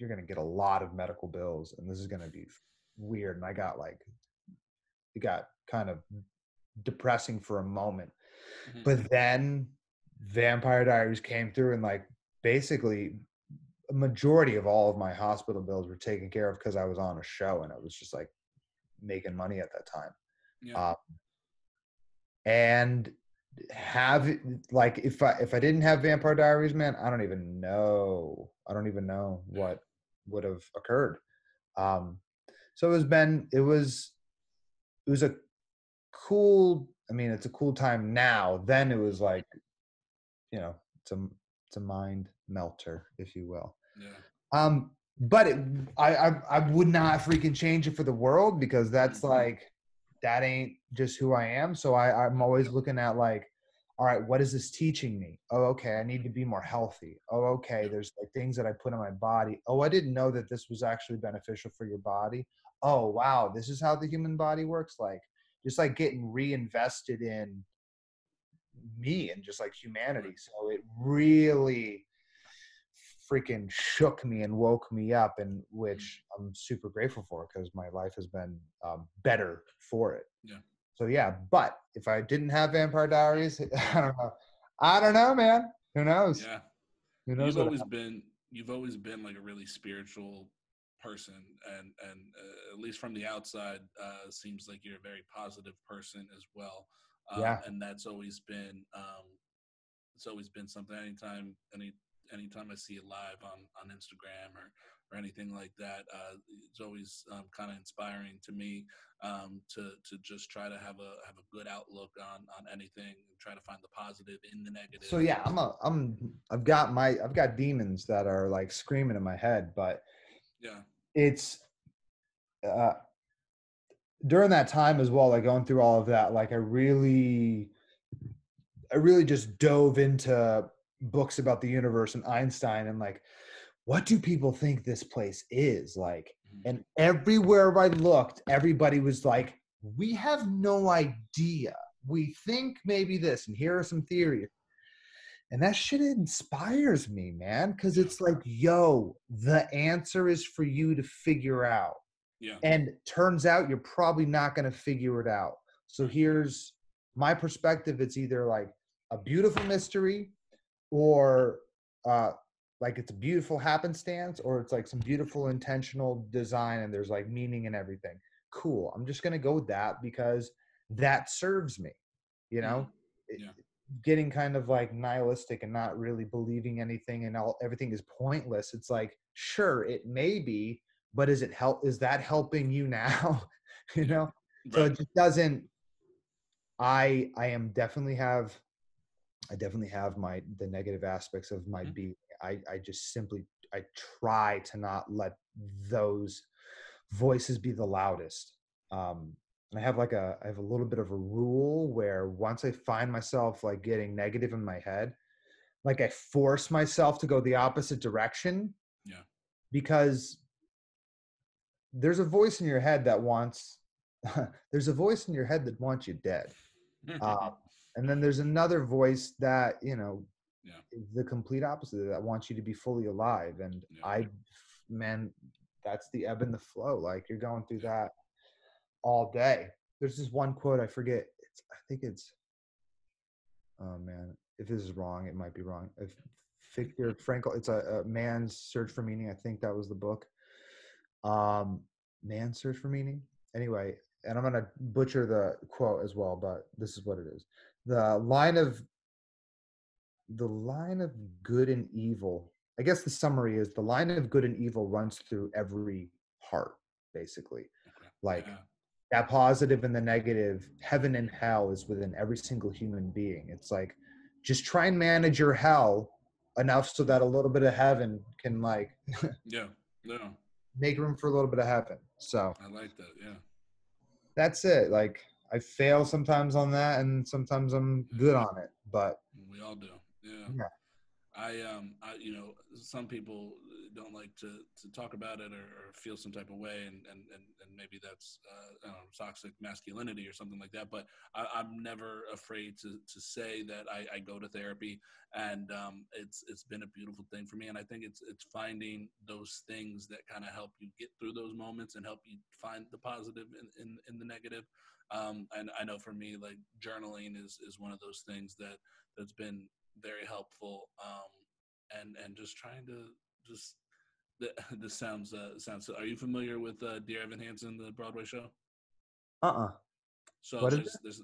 Speaker 3: gonna get a lot of medical bills and this is gonna be weird. And it got kind of depressing for a moment.
Speaker 1: Mhm.
Speaker 3: But then Vampire Diaries came through, and like basically a majority of all of my hospital bills were taken care of because I was on a show and I was just like making money at that time.
Speaker 1: Yeah.
Speaker 3: Uh, and have like if I didn't have Vampire Diaries, man, I don't even know what would have occurred. Um, so it was a cool. I mean, it's a cool time now. Then it was like, it's a mind melter, if you will.
Speaker 1: Yeah.
Speaker 3: But I would not freaking change it for the world, because that's like, that ain't just who I am. So I'm always looking at like, all right, what is this teaching me? Oh, okay, I need to be more healthy. Oh, okay, there's like things that I put in my body. Oh, I didn't know that this was actually beneficial for your body. Oh, wow, this is how the human body works. Like, just like getting reinvested in me and just like humanity. So it really freaking shook me and woke me up, and which I'm super grateful for, because my life has been better for it.
Speaker 1: Yeah.
Speaker 3: So yeah, but if I didn't have Vampire Diaries, I don't know, man. Who knows?
Speaker 1: Yeah.
Speaker 3: Who knows
Speaker 1: You've
Speaker 3: what
Speaker 1: always
Speaker 3: happened?
Speaker 1: been you've always been like a really spiritual person, and at least from the outside, seems like you're a very positive person as well.
Speaker 3: Yeah.
Speaker 1: And that's always been it's always been something. Anytime I see it live on Instagram or anything like that, it's always kind of inspiring to me, to just try to have a good outlook on anything, and try to find the positive in the negative.
Speaker 3: So yeah, I've got demons that are like screaming in my head, but
Speaker 1: Yeah.
Speaker 3: it's uh during that time as well, like going through all of that, like I really just dove into books about the universe and Einstein, and like, what do people think this place is like? And everywhere I looked, everybody was like, we have no idea. We think maybe this, and here are some theories. And that shit inspires me, man, because
Speaker 1: Yeah.
Speaker 3: it's like, yo, the answer is for you to figure out.
Speaker 1: Yeah.
Speaker 3: And turns out you're probably not going to figure it out. So here's my perspective. It's either like a beautiful mystery, or like it's a beautiful happenstance, or it's like some beautiful intentional design and there's like meaning and everything. Cool. I'm just going to go with that because that serves me, you know?
Speaker 1: Yeah.
Speaker 3: Getting kind of like nihilistic and not really believing anything and everything is pointless. It's like, sure, it may be, but is that helping you now? you
Speaker 1: Yeah.
Speaker 3: know so
Speaker 1: Right.
Speaker 3: it just doesn't. I definitely have the negative aspects of my being. I just simply, I try to not let those voices be the loudest. I have a little bit of a rule where once I find myself like getting negative in my head, like I force myself to go the opposite direction,
Speaker 1: Yeah.
Speaker 3: because there's a voice in your head that wants there's a voice in your head that wants you dead. And then there's another voice that,
Speaker 1: Yeah.
Speaker 3: is the complete opposite of that, wants you to be fully alive. And
Speaker 1: Yeah.
Speaker 3: man, that's the ebb and the flow. Like, you're going through
Speaker 1: Yeah.
Speaker 3: that all day. There's this one quote, I forget. I think it's, oh man, if this is wrong, it might be wrong. If Viktor Frankl, it's a man's search for meaning. I think that was the book. Man's search for meaning. Anyway, and I'm gonna butcher the quote as well, but this is what it is. The line of good and evil. I guess the summary is, the line of good and evil runs through every heart, basically.
Speaker 1: Okay.
Speaker 3: Like,
Speaker 1: Yeah.
Speaker 3: that positive and the negative, heaven and hell is within every single human being. It's like, just try and manage your hell enough so that a little bit of heaven can like
Speaker 1: Yeah. Yeah.
Speaker 3: make room for a little bit of heaven. So
Speaker 1: I like that. Yeah.
Speaker 3: that's it. Like, I fail sometimes on that, and sometimes I'm good on it. But
Speaker 1: We all do. Yeah.
Speaker 3: yeah,
Speaker 1: Some people don't like to talk about it, or feel some type of way, and maybe that's I don't know, toxic masculinity or something like that. But I'm never afraid to say that I go to therapy, and it's been a beautiful thing for me. And I think it's finding those things that kind of help you get through those moments and help you find the positive in the negative. And I know for me, like, journaling is one of those things that's been very helpful, and just trying to just this sounds. Are you familiar with Dear Evan Hansen, the Broadway show?
Speaker 3: Uh-uh.
Speaker 1: So
Speaker 3: What is it?
Speaker 1: there's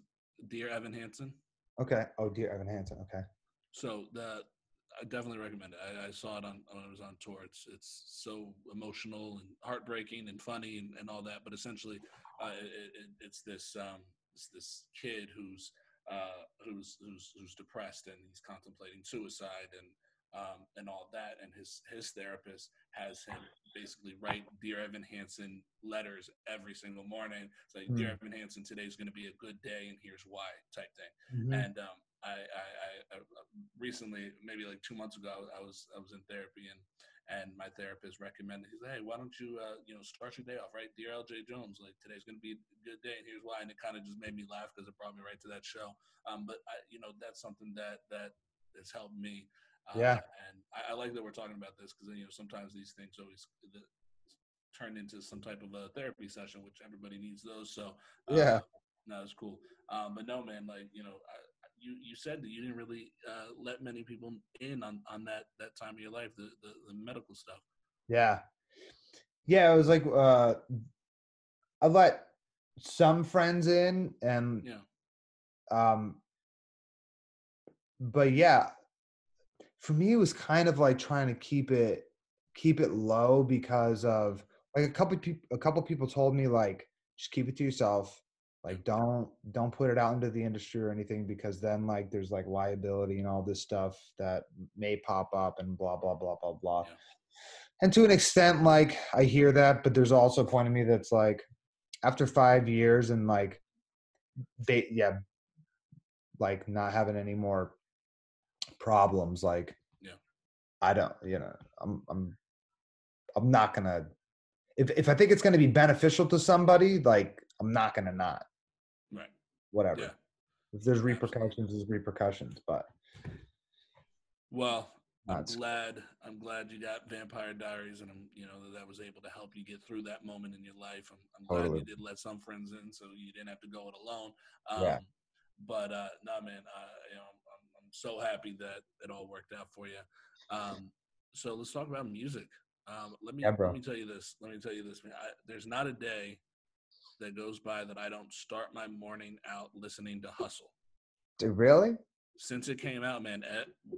Speaker 1: Dear Evan Hansen.
Speaker 3: Okay. Oh, dear Evan Hansen. Okay.
Speaker 1: So I definitely recommend it. I saw it on when it was on tour. It's so emotional and heartbreaking and funny and all that. But essentially, it's this kid who's depressed and he's contemplating suicide and all that. And his therapist has him basically write Dear Evan Hansen letters every single morning. It's like, Dear Evan Hansen, today's going to be a good day, and here's why, type thing.
Speaker 3: Mm-hmm.
Speaker 1: And I recently, maybe like 2 months ago, I was in therapy, and my therapist recommended. He's like, hey, why don't you start your day off, right? Dear LJ Jones, like, today's gonna be a good day, and here's why. And it kind of just made me laugh because it brought me right to that show. But that's something that has helped me.
Speaker 3: Yeah.
Speaker 1: And I like that we're talking about this because sometimes these things always turn into some type of a therapy session, which everybody needs those. So
Speaker 3: Yeah.
Speaker 1: no, it's cool. But no, man, like you said that you didn't really let many people in on that time of your life, the medical stuff.
Speaker 3: Yeah. Yeah. It was like I let some friends in, and but yeah, for me it was kind of like trying to keep it low because of like a couple people told me like just keep it to yourself, like don't put it out into the industry or anything, because then like there's like liability and all this stuff that may pop up and blah blah blah blah blah. And to an extent, like I hear that, but there's also a point of me that's like after 5 years and like like not having any more problems, like I don't, I'm not gonna, if I think it's gonna be beneficial to somebody, like I'm not gonna not.
Speaker 1: Right.
Speaker 3: Whatever.
Speaker 1: Yeah.
Speaker 3: If there's repercussions, there's repercussions. But
Speaker 1: well, I'm glad you got Vampire Diaries, and I'm that was able to help you get through that moment in your life. I'm glad you did let some friends in, so you didn't have to go it alone.
Speaker 3: Yeah.
Speaker 1: But no, man, I'm so happy that it all worked out for you. So let's talk about music. Let me tell you this. Man. There's not a day that goes by that I don't start my morning out listening to Hustle.
Speaker 3: Really?
Speaker 1: Since it came out, man,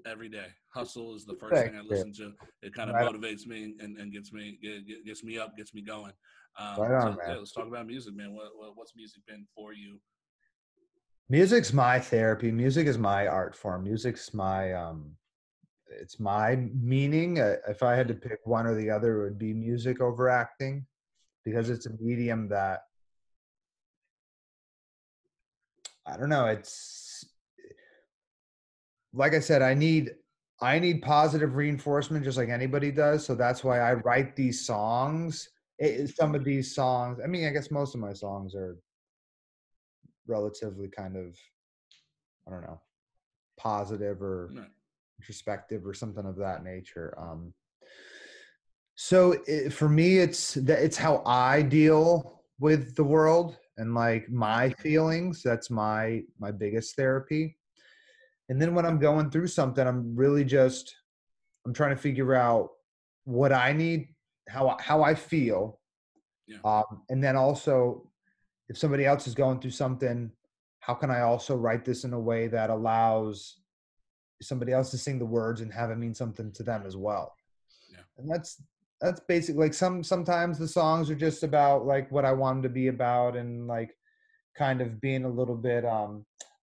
Speaker 1: every day. Hustle is the first thing I listen to. It kind of motivates me and gets me up, gets me going.
Speaker 3: Right on, man.
Speaker 1: Yeah, let's talk about music, man. What's music been for you?
Speaker 3: Music's my therapy. Music is my art form. Music's my it's my meaning. If I had to pick one or the other, it would be music over acting, because it's a medium that I don't know. It's like I said, I need positive reinforcement just like anybody does. So that's why I write these songs. Some of these songs, I mean, I guess most of my songs are relatively kind of, I don't know, positive or introspective or something of that nature. So for me, it's how I deal with the world and like my feelings. That's my biggest therapy. And then when I'm going through something, I'm trying to figure out what I need, how I feel.
Speaker 1: Yeah.
Speaker 3: And then also if somebody else is going through something, how can I also write this in a way that allows somebody else to sing the words and have it mean something to them as well?
Speaker 1: Yeah.
Speaker 3: And that's basically like sometimes the songs are just about like what I want them to be about, and like kind of being a little bit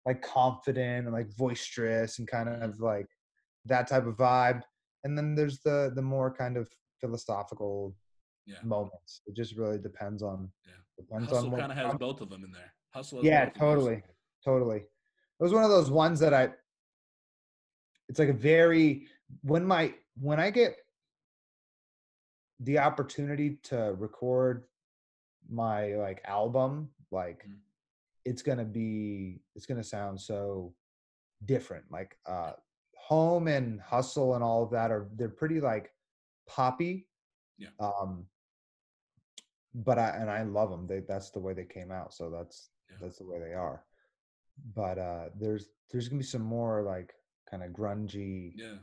Speaker 3: like confident and like boisterous and kind of like that type of vibe. And then there's the more kind of philosophical moments. It just really depends on
Speaker 1: Hustle kind of has both of them in there. Hustle has
Speaker 3: yeah,
Speaker 1: both of
Speaker 3: totally. It was one of those ones that it's like a very when I get the opportunity to record my like album, like it's gonna sound so different. Like Home and Hustle and all of that they're pretty like poppy. But I love them. That's the way they came out, so that's the way they are. But there's gonna be some more like kind of grungy,
Speaker 1: Yeah.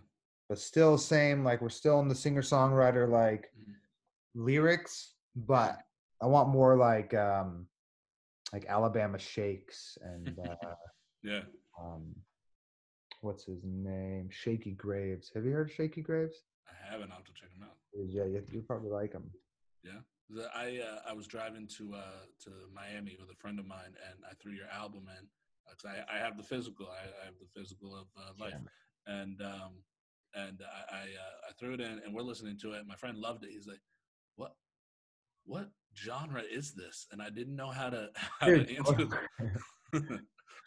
Speaker 3: but still same. Like we're still in the singer-songwriter
Speaker 1: Mhm.
Speaker 3: lyrics,
Speaker 1: Yeah.
Speaker 3: but I want more like Alabama Shakes and
Speaker 1: Yeah.
Speaker 3: um, what's his name? Shaky Graves. Have you heard of Shaky Graves?
Speaker 1: I haven't. I'll have to check them out.
Speaker 3: Yeah, you probably like him.
Speaker 1: Yeah. I was driving to Miami with a friend of mine, and I threw your album in because I have the physical. I have the physical of life,
Speaker 3: Jam.
Speaker 1: and I threw it in, and we're listening to it. My friend loved it. He's like, "What what genre is this?" And I didn't know how to how to
Speaker 3: Dude,
Speaker 1: answer.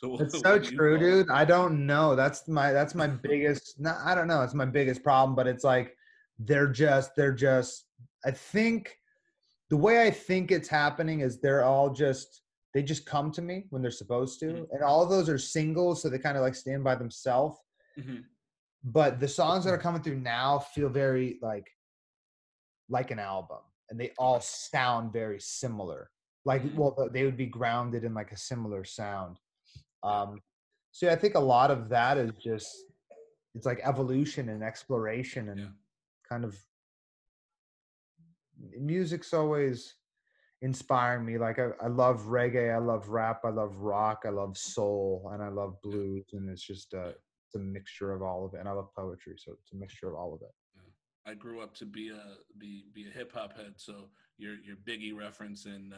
Speaker 1: So
Speaker 3: it's so
Speaker 1: what do you
Speaker 3: true,
Speaker 1: call it?
Speaker 3: dude. I don't know. That's my biggest. No, I don't know. It's my biggest problem. But it's like they're just. I think the way I think it's happening is they just come to me when they're supposed
Speaker 1: Mhm.
Speaker 3: to, and all of those are singles, so they kind of like stand by themselves.
Speaker 1: Mhm.
Speaker 3: But the songs that are coming through now feel very like an album, and they all
Speaker 1: Okay.
Speaker 3: sound very similar. Like,
Speaker 1: Mhm.
Speaker 3: well, they would be grounded in like a similar sound.
Speaker 1: Yeah.
Speaker 3: Um, so yeah, I think a lot of that is just it's like evolution and exploration
Speaker 1: Yeah.
Speaker 3: and kind of music's always inspiring me. Like I love reggae, I love rap, I love rock, I love soul, and I love
Speaker 1: Yeah.
Speaker 3: blues, and it's just
Speaker 1: Yeah.
Speaker 3: it's a mixture of all of it. And I love poetry, so it's a mixture of all of it.
Speaker 1: Yeah. I grew up to be a hip hop head, so your Biggie reference in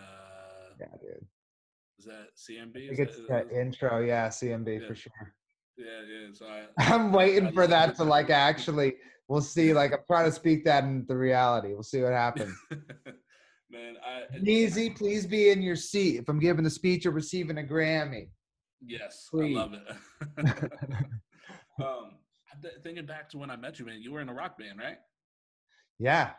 Speaker 3: Yeah, dude.
Speaker 1: is that CMB?
Speaker 3: I
Speaker 1: Is
Speaker 3: think
Speaker 1: that
Speaker 3: it's that intro, yeah, CMB
Speaker 1: yeah,
Speaker 3: for sure.
Speaker 1: yeah. So
Speaker 3: I'm
Speaker 1: I
Speaker 3: waiting for
Speaker 1: love
Speaker 3: that
Speaker 1: his
Speaker 3: to like actually. We'll see. Like I'm trying to speak that into reality. We'll see what happens.
Speaker 1: man.
Speaker 3: Easy, please be in your seat. If I'm giving a speech or receiving a Grammy,
Speaker 1: Yes, I
Speaker 3: please.
Speaker 1: love it. Thinking back to when I met you, man, you were in a rock band, right?
Speaker 3: Yeah,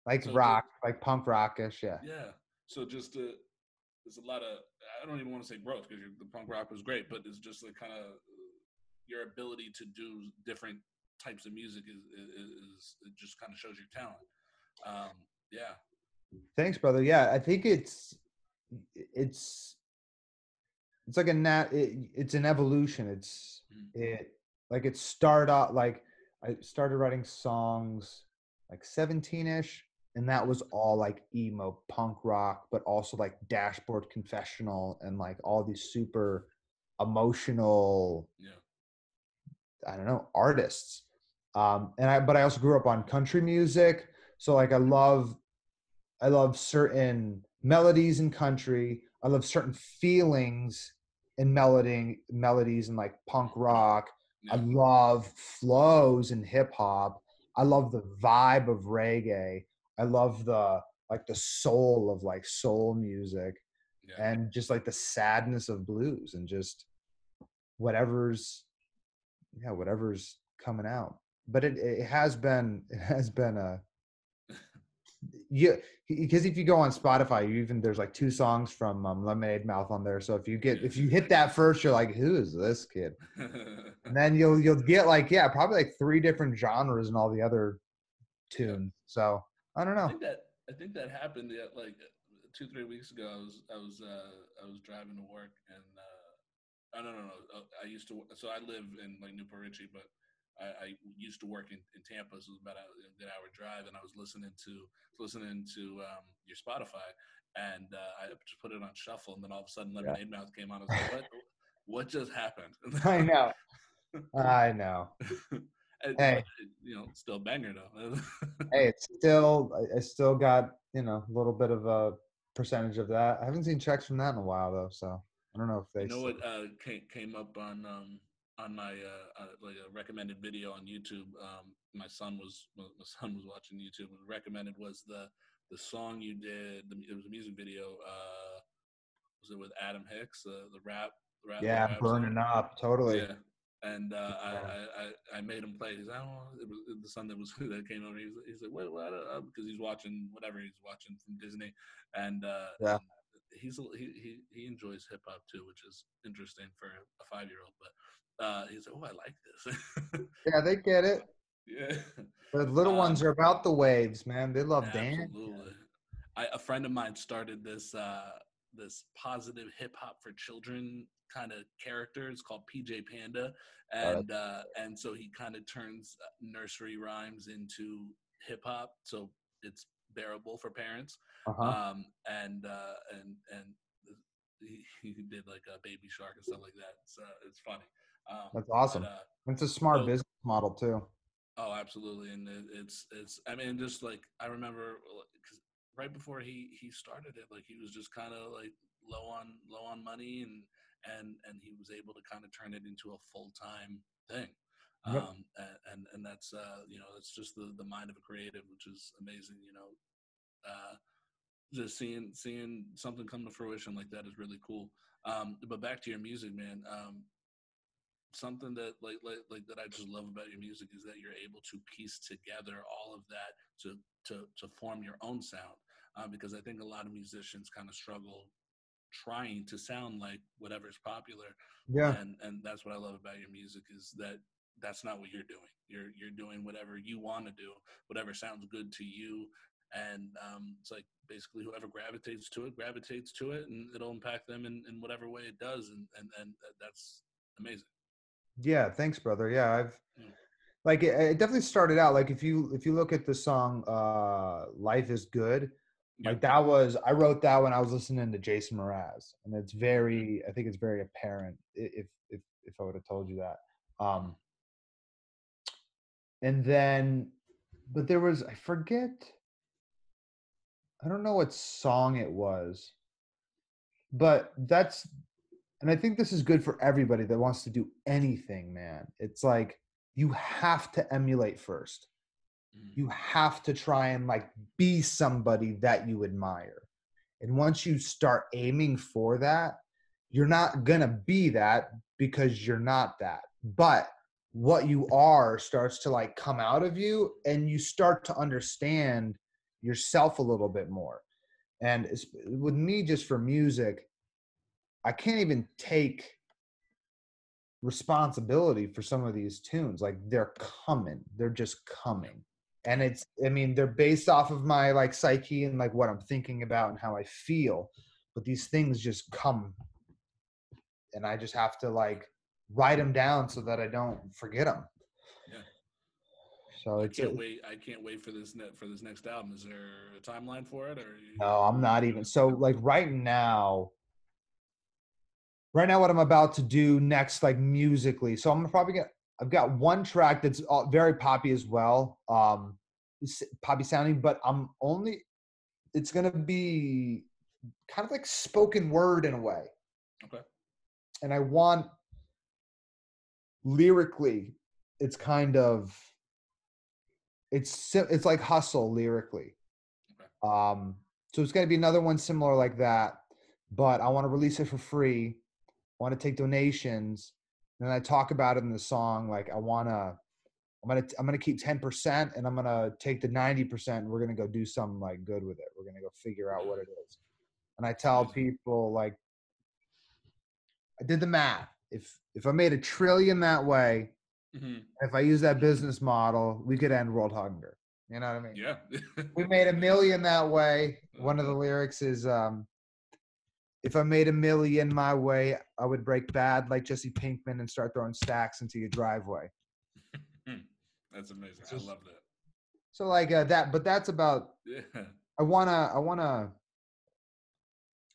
Speaker 3: like
Speaker 1: So
Speaker 3: rock, like punk rockish. Yeah,
Speaker 1: yeah, so just there's a lot of I don't even want to say growth because the punk rock was great, but it's just like kind of your ability to do different types of music is it just kind of shows your talent. Yeah,
Speaker 3: thanks, brother. Yeah, I think it's it's like it's an evolution.
Speaker 1: Mhm.
Speaker 3: It like it started out like I started writing songs like 17ish, and that was all like emo punk rock, but also like Dashboard Confessional and like all these super emotional,
Speaker 1: Yeah,
Speaker 3: I don't know, artists. But I also grew up on country music, so like I love certain melodies in country. I love certain feelings in melodies in like punk rock. I
Speaker 1: yeah,
Speaker 3: love flows in hip hop. I love the vibe of reggae. I love the soul of like soul music,
Speaker 1: yeah.
Speaker 3: and just like the sadness of blues, and just whatever's whatever's coming out. But it has been a yeah, because if you go on Spotify, there's like two songs from Lemonade Mouth on there. So if you hit that first, you're like, who is this kid? And then you'll get like probably like three different genres and all the other
Speaker 1: Yeah.
Speaker 3: tunes. So I don't know.
Speaker 1: I think that happened like 2 3 weeks ago. I was driving to work and oh, no. I used to so I live in like Newport Richie, but I used to work in Tampa, so it was about a good hour drive, and I was listening to your Spotify, and I just put it on shuffle, and then all of a sudden
Speaker 3: Yeah,
Speaker 1: Lemonade Mouth came on. I was like, what just happened?
Speaker 3: I know. I know.
Speaker 1: But
Speaker 3: Hey,
Speaker 1: still banger though.
Speaker 3: hey, it's still I still got a little bit of a percentage of that. I haven't seen checks from that in a while though, so I don't know if
Speaker 1: You
Speaker 3: they
Speaker 1: know
Speaker 3: still.
Speaker 1: what came up on my like a recommended video on YouTube. My son was watching YouTube. And recommended was the song you did. It was a music video. Was it with Adam Hicks? The
Speaker 3: Yeah,
Speaker 1: rap song.
Speaker 3: burning up totally.
Speaker 1: Yeah. And
Speaker 3: Yeah.
Speaker 1: I made him play. He's like, oh, it was the son that came over. He's like, what? Because he's watching whatever he's watching from Disney,
Speaker 3: Yeah.
Speaker 1: and he enjoys hip hop too, which is interesting for a 5-year-old. But he's like, oh, I like this.
Speaker 3: Yeah, they get it.
Speaker 1: Yeah,
Speaker 3: The little ones
Speaker 1: um,
Speaker 3: are about the waves, man. They love dance.
Speaker 1: absolutely. A friend of mine started this. this positive hip hop for children kind of character. It's called PJ Panda,
Speaker 3: Got it.
Speaker 1: and so he kind of turns nursery rhymes into hip hop, so it's bearable for parents.
Speaker 3: Uh-huh.
Speaker 1: And he did like a Baby Shark and stuff like that. It's funny.
Speaker 3: That's
Speaker 1: But
Speaker 3: awesome. It's a smart
Speaker 1: so
Speaker 3: business model too.
Speaker 1: Oh, absolutely, and it's. I mean, just like I remember, because right before he started it, like he was just kind of like low on money, and he was able to kind of turn it into a full time thing,
Speaker 3: Yep.
Speaker 1: and that's it's just the mind of a creative, which is amazing. Just seeing something come to fruition like that is really cool. But back to your music, man. Something that like that I just love about your music is that you're able to piece together all of that to form your own sound. Because I think a lot of musicians kind of struggle trying to sound like whatever's popular,
Speaker 3: Yeah.
Speaker 1: and that's what I love about your music is that that's not what you're doing. You're doing whatever you want to do, whatever sounds good to you, and it's like basically whoever gravitates to it, and it'll impact them in whatever way it does, and that's amazing.
Speaker 3: Yeah. Thanks, brother. Yeah. I've
Speaker 1: Mm.
Speaker 3: like it definitely started out like if you look at the song Life is Good,
Speaker 1: Yep.
Speaker 3: like that was I wrote that when I was listening to Jason Mraz, and it's
Speaker 1: Okay.
Speaker 3: very I think it's very apparent if I would have told you that. Um and then but there was I forget I don't know what song it was, but that's and I think this is good for everybody that wants to do anything, man. It's like you have to emulate first.
Speaker 1: Mm.
Speaker 3: You have to try and like be somebody that you admire. And once you start aiming for that, you're not going to be that because you're not that. But what you are starts to like come out of you and you start to understand yourself a little bit more. And with me, just for music, I can't even take responsibility for some of these tunes. Like they're just
Speaker 1: Yep.
Speaker 3: coming. And
Speaker 1: Right.
Speaker 3: it's, I mean, they're based off of my like psyche and like what I'm thinking about and how I feel. But these things just come and I just have to like write them down so that I don't forget them.
Speaker 1: Yeah.
Speaker 3: So
Speaker 1: Well,
Speaker 3: it's a,
Speaker 1: I can't wait for this next album. Is there a timeline for it, or
Speaker 3: no, I'm not
Speaker 1: you
Speaker 3: even. So like right now what I'm about to do next, like musically. So I'm probably gonna. I've got one track that's very poppy as well, poppy sounding, but I'm only. It's gonna be kind of like spoken word in a way,
Speaker 1: okay?
Speaker 3: and I want lyrically. It's kind of it's like hustle lyrically.
Speaker 1: Okay.
Speaker 3: So it's gonna be another one similar like that, but I want to release it for free. I want to take donations. And I talk about it in the song. Like I'm gonna keep 10% and I'm gonna take the 90% and we're gonna go do something like good with it. We're gonna go figure out
Speaker 1: Yeah,
Speaker 3: what it is. And I
Speaker 1: that's
Speaker 3: tell
Speaker 1: amazing.
Speaker 3: people like I did the math. If I made a trillion that way,
Speaker 1: Hmm.
Speaker 3: if I use that business model, we could end world hunger. You know what I mean?
Speaker 1: Yeah.
Speaker 3: We made a million that way. One of the lyrics is if I made a million my way, I would break bad like Jesse Pinkman and start throwing stacks into your driveway.
Speaker 1: That's amazing. I
Speaker 3: So,
Speaker 1: love that.
Speaker 3: so like that, but that's about.
Speaker 1: Yeah.
Speaker 3: I wanna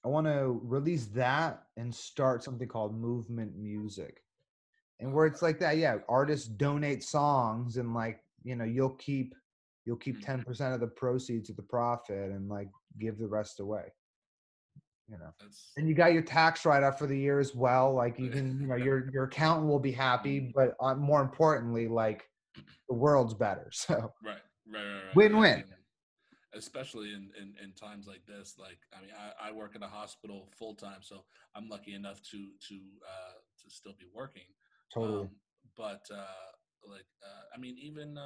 Speaker 3: release that and start something called movement music, and where it's like that. Yeah, artists donate songs, and like you'll keep
Speaker 1: Mhm.
Speaker 3: 10% of the proceeds of the profit, and like give the rest away.
Speaker 1: That's
Speaker 3: And you got your tax write-off for the year as well. Like you can, your accountant will be happy,
Speaker 1: Mhm.
Speaker 3: but more importantly, like the world's better. So
Speaker 1: right.
Speaker 3: win-win.
Speaker 1: And especially in times like this, like I mean, I work at a hospital full time, so I'm lucky enough to still be working.
Speaker 3: Totally.
Speaker 1: Um, but I mean, even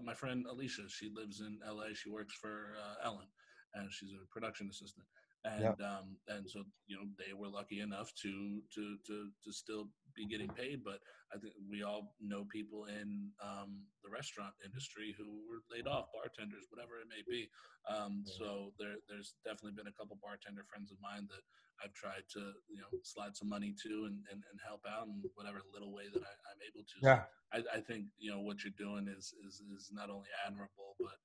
Speaker 1: my friend Alicia, she lives in LA. She works for Ellen, and she's a production assistant. and so they were lucky enough to still be getting paid. But I think we all know people in the restaurant industry who were laid off, bartenders, whatever it may be. So there's definitely been a couple bartender friends of mine that I've tried to slide some money to and help out in whatever little way that I'm able to.
Speaker 3: Yeah.
Speaker 1: So I think what you're doing is not only admirable, but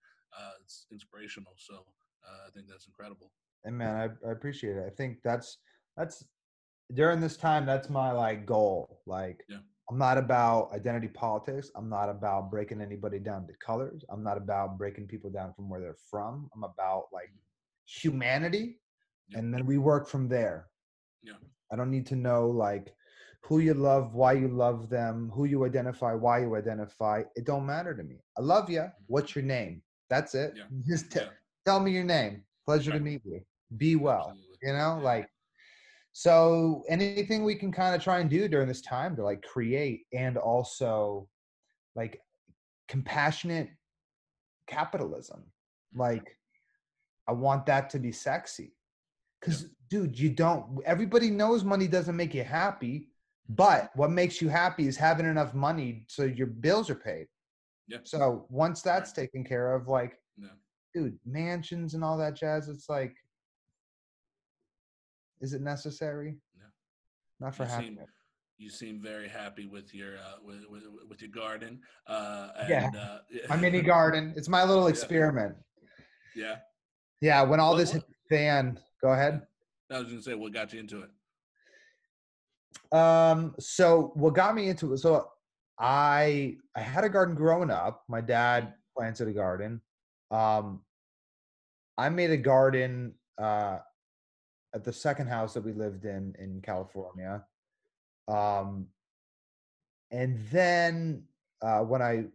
Speaker 1: it's inspirational. So I think that's incredible.
Speaker 3: And man, I appreciate it. I think that's during this time, that's my like goal. Like,
Speaker 1: Yeah.
Speaker 3: I'm not about identity politics. I'm not about breaking anybody down to colors. I'm not about breaking people down from where they're from. I'm about like humanity,
Speaker 1: Yeah.
Speaker 3: and then we work from there.
Speaker 1: Yeah.
Speaker 3: I don't need to know like who you love, why you love them, who you identify, why you identify. It don't matter to me. I love you. What's your name? That's it.
Speaker 1: Yeah.
Speaker 3: Just
Speaker 1: Yeah.
Speaker 3: tell me your name. Pleasure to
Speaker 1: Right.
Speaker 3: meet you. Be well.
Speaker 1: Absolutely.
Speaker 3: Yeah.
Speaker 1: Yeah.
Speaker 3: So anything we can kind of try and do during this time to like create and also like compassionate capitalism. Like, I want that to be sexy. Because, dude, everybody knows money doesn't make you happy, but what makes you happy is having enough money so your bills are paid.
Speaker 1: Yeah.
Speaker 3: So once that's taken care of, like,
Speaker 1: Yeah.
Speaker 3: dude, mansions and all that jazz, it's like, is it necessary?
Speaker 1: Yeah.
Speaker 3: Not for happiness.
Speaker 1: You seem very happy with your with your garden.
Speaker 3: Yeah.
Speaker 1: Yeah.
Speaker 3: My mini garden. It's my little experiment.
Speaker 1: Yeah.
Speaker 3: Yeah. When all this hit the fan, go ahead.
Speaker 1: I was going to say, what got you into it?
Speaker 3: So what got me into it? So I had a garden growing up. My dad planted a garden. I made a garden at the second house that we lived in California. And then when I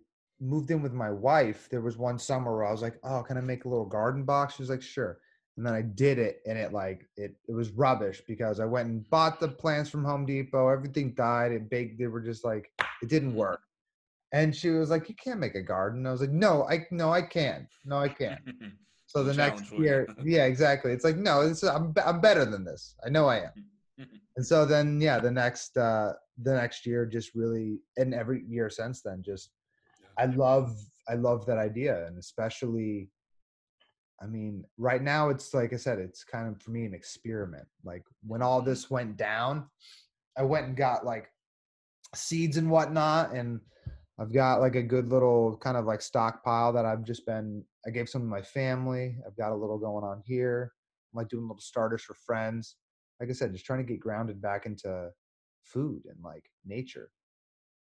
Speaker 3: moved in with my wife, there was one summer where I was like, "Oh, can I make a little garden box?" She was like, "Sure." And then I did it, and it was rubbish because I went and bought the plants from Home Depot. Everything died. It baked. They were just like, it didn't work. And she was like, "You can't make a garden." I was like, "No, I can. No, I can't." So the next year, yeah, exactly. It's like, no, I'm better than this. I know I am. And so then, yeah, the next year, just really, and every year since then, just I love that idea, and especially, I mean, right now it's like I said, it's kind of for me an experiment. Like when all this went down, I went and got like seeds and whatnot, and I've got like a good little kind of like stockpile that I gave some to my family. I've got a little going on here. I'm like doing little starters for friends. Like I said, just trying to get grounded back into food and like nature.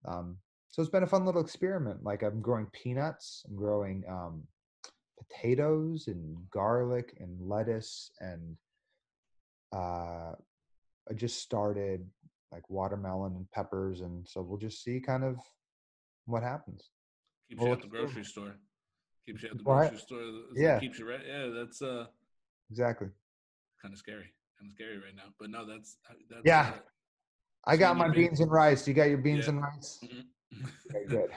Speaker 3: So it's been a fun little experiment. Like I'm growing peanuts, I'm growing potatoes and garlic and lettuce, and I just started like watermelon and peppers, and so we'll just see kind of what happens.
Speaker 1: Keeps you at the grocery store. Keeps you at the
Speaker 3: What?
Speaker 1: grocery store.
Speaker 3: Yeah.
Speaker 1: Keeps you right. Yeah, that's
Speaker 3: Exactly.
Speaker 1: kind of scary. Kind of scary right now. But no, that's
Speaker 3: yeah. I got my
Speaker 1: video.
Speaker 3: beans and rice. You got your beans and rice?
Speaker 1: Mm-hmm.
Speaker 3: Okay, good.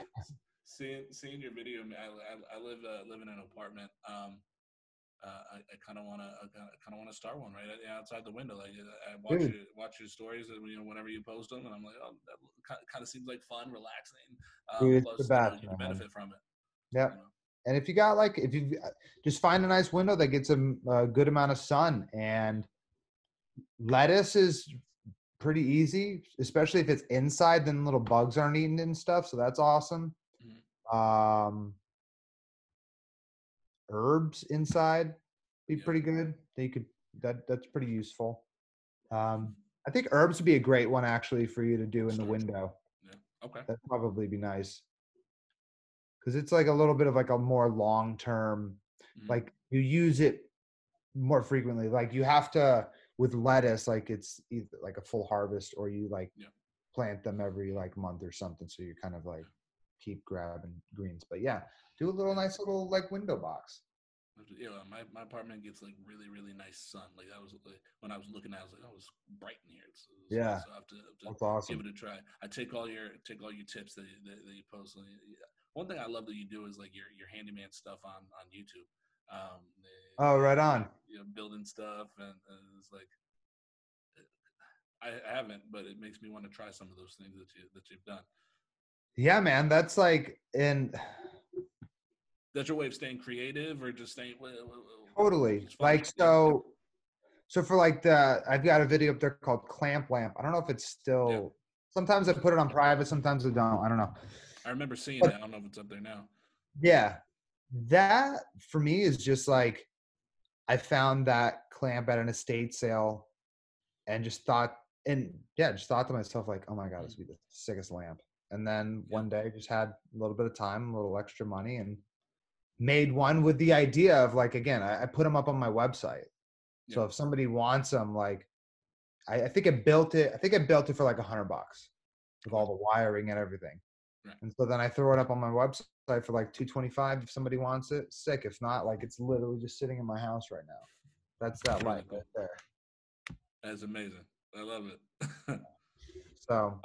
Speaker 1: Seeing your video, I live in an apartment. I kind of want to start one right outside the window. Like I watch your stories, whenever you post them, and I'm like, oh, that kind of seems like fun, relaxing.
Speaker 3: Dude,
Speaker 1: Plus,
Speaker 3: it's the best,
Speaker 1: you can benefit from it.
Speaker 3: Yep. And if you just find a nice window that gets a good amount of sun, and lettuce is pretty easy, especially if it's inside, then little bugs aren't eating it and stuff. So that's awesome. Mm-hmm. Herbs inside be pretty good. That's pretty useful. I think herbs would be a great one actually for you to do in the window.
Speaker 1: Yeah. Okay.
Speaker 3: That'd probably be nice. Because it's like a little bit of like a more long-term, like you use it more frequently. Like you have to, with lettuce, like it's either like a full harvest or you like plant them every like month or something. So you kind of like keep grabbing greens. But yeah, do a little nice little like window box.
Speaker 1: My apartment gets like really, really nice sun. Like that was like, when I was looking at it, I was like, oh, it's bright in here. So I have to
Speaker 3: that's awesome.
Speaker 1: Give it a try. I take all your tips that you post. One thing I love that you do is like your handyman stuff on YouTube.
Speaker 3: Oh, right on.
Speaker 1: Building stuff, and it's like I haven't, but it makes me want to try some of those things that you've done.
Speaker 3: Yeah, man, that's like
Speaker 1: That's your way of staying creative, or just staying
Speaker 3: totally
Speaker 1: just
Speaker 3: like
Speaker 1: yeah.
Speaker 3: so for like I've got a video up there called Clamp Lamp. I don't know if it's still.
Speaker 1: Yeah.
Speaker 3: Sometimes I put it on private, sometimes I don't. I don't know.
Speaker 1: I remember seeing
Speaker 3: But
Speaker 1: it. I don't know if it's up there now.
Speaker 3: yeah, that for me is just like I found that clamp at an estate sale and just thought to myself like, oh my god, this would be the sickest lamp. And then one day just had a little bit of time, a little extra money, and made one with the idea of like, again, I put them up on my website.
Speaker 1: Yeah.
Speaker 3: So if somebody wants them, like I think I built it for like $100 with all the wiring and everything.
Speaker 1: Right.
Speaker 3: And so then I throw it up on my website for like $225 if somebody wants it. Sick. If not, like it's literally just sitting in my house right now. That's that
Speaker 1: Really
Speaker 3: light
Speaker 1: cool.
Speaker 3: right there.
Speaker 1: That's amazing. I love it. So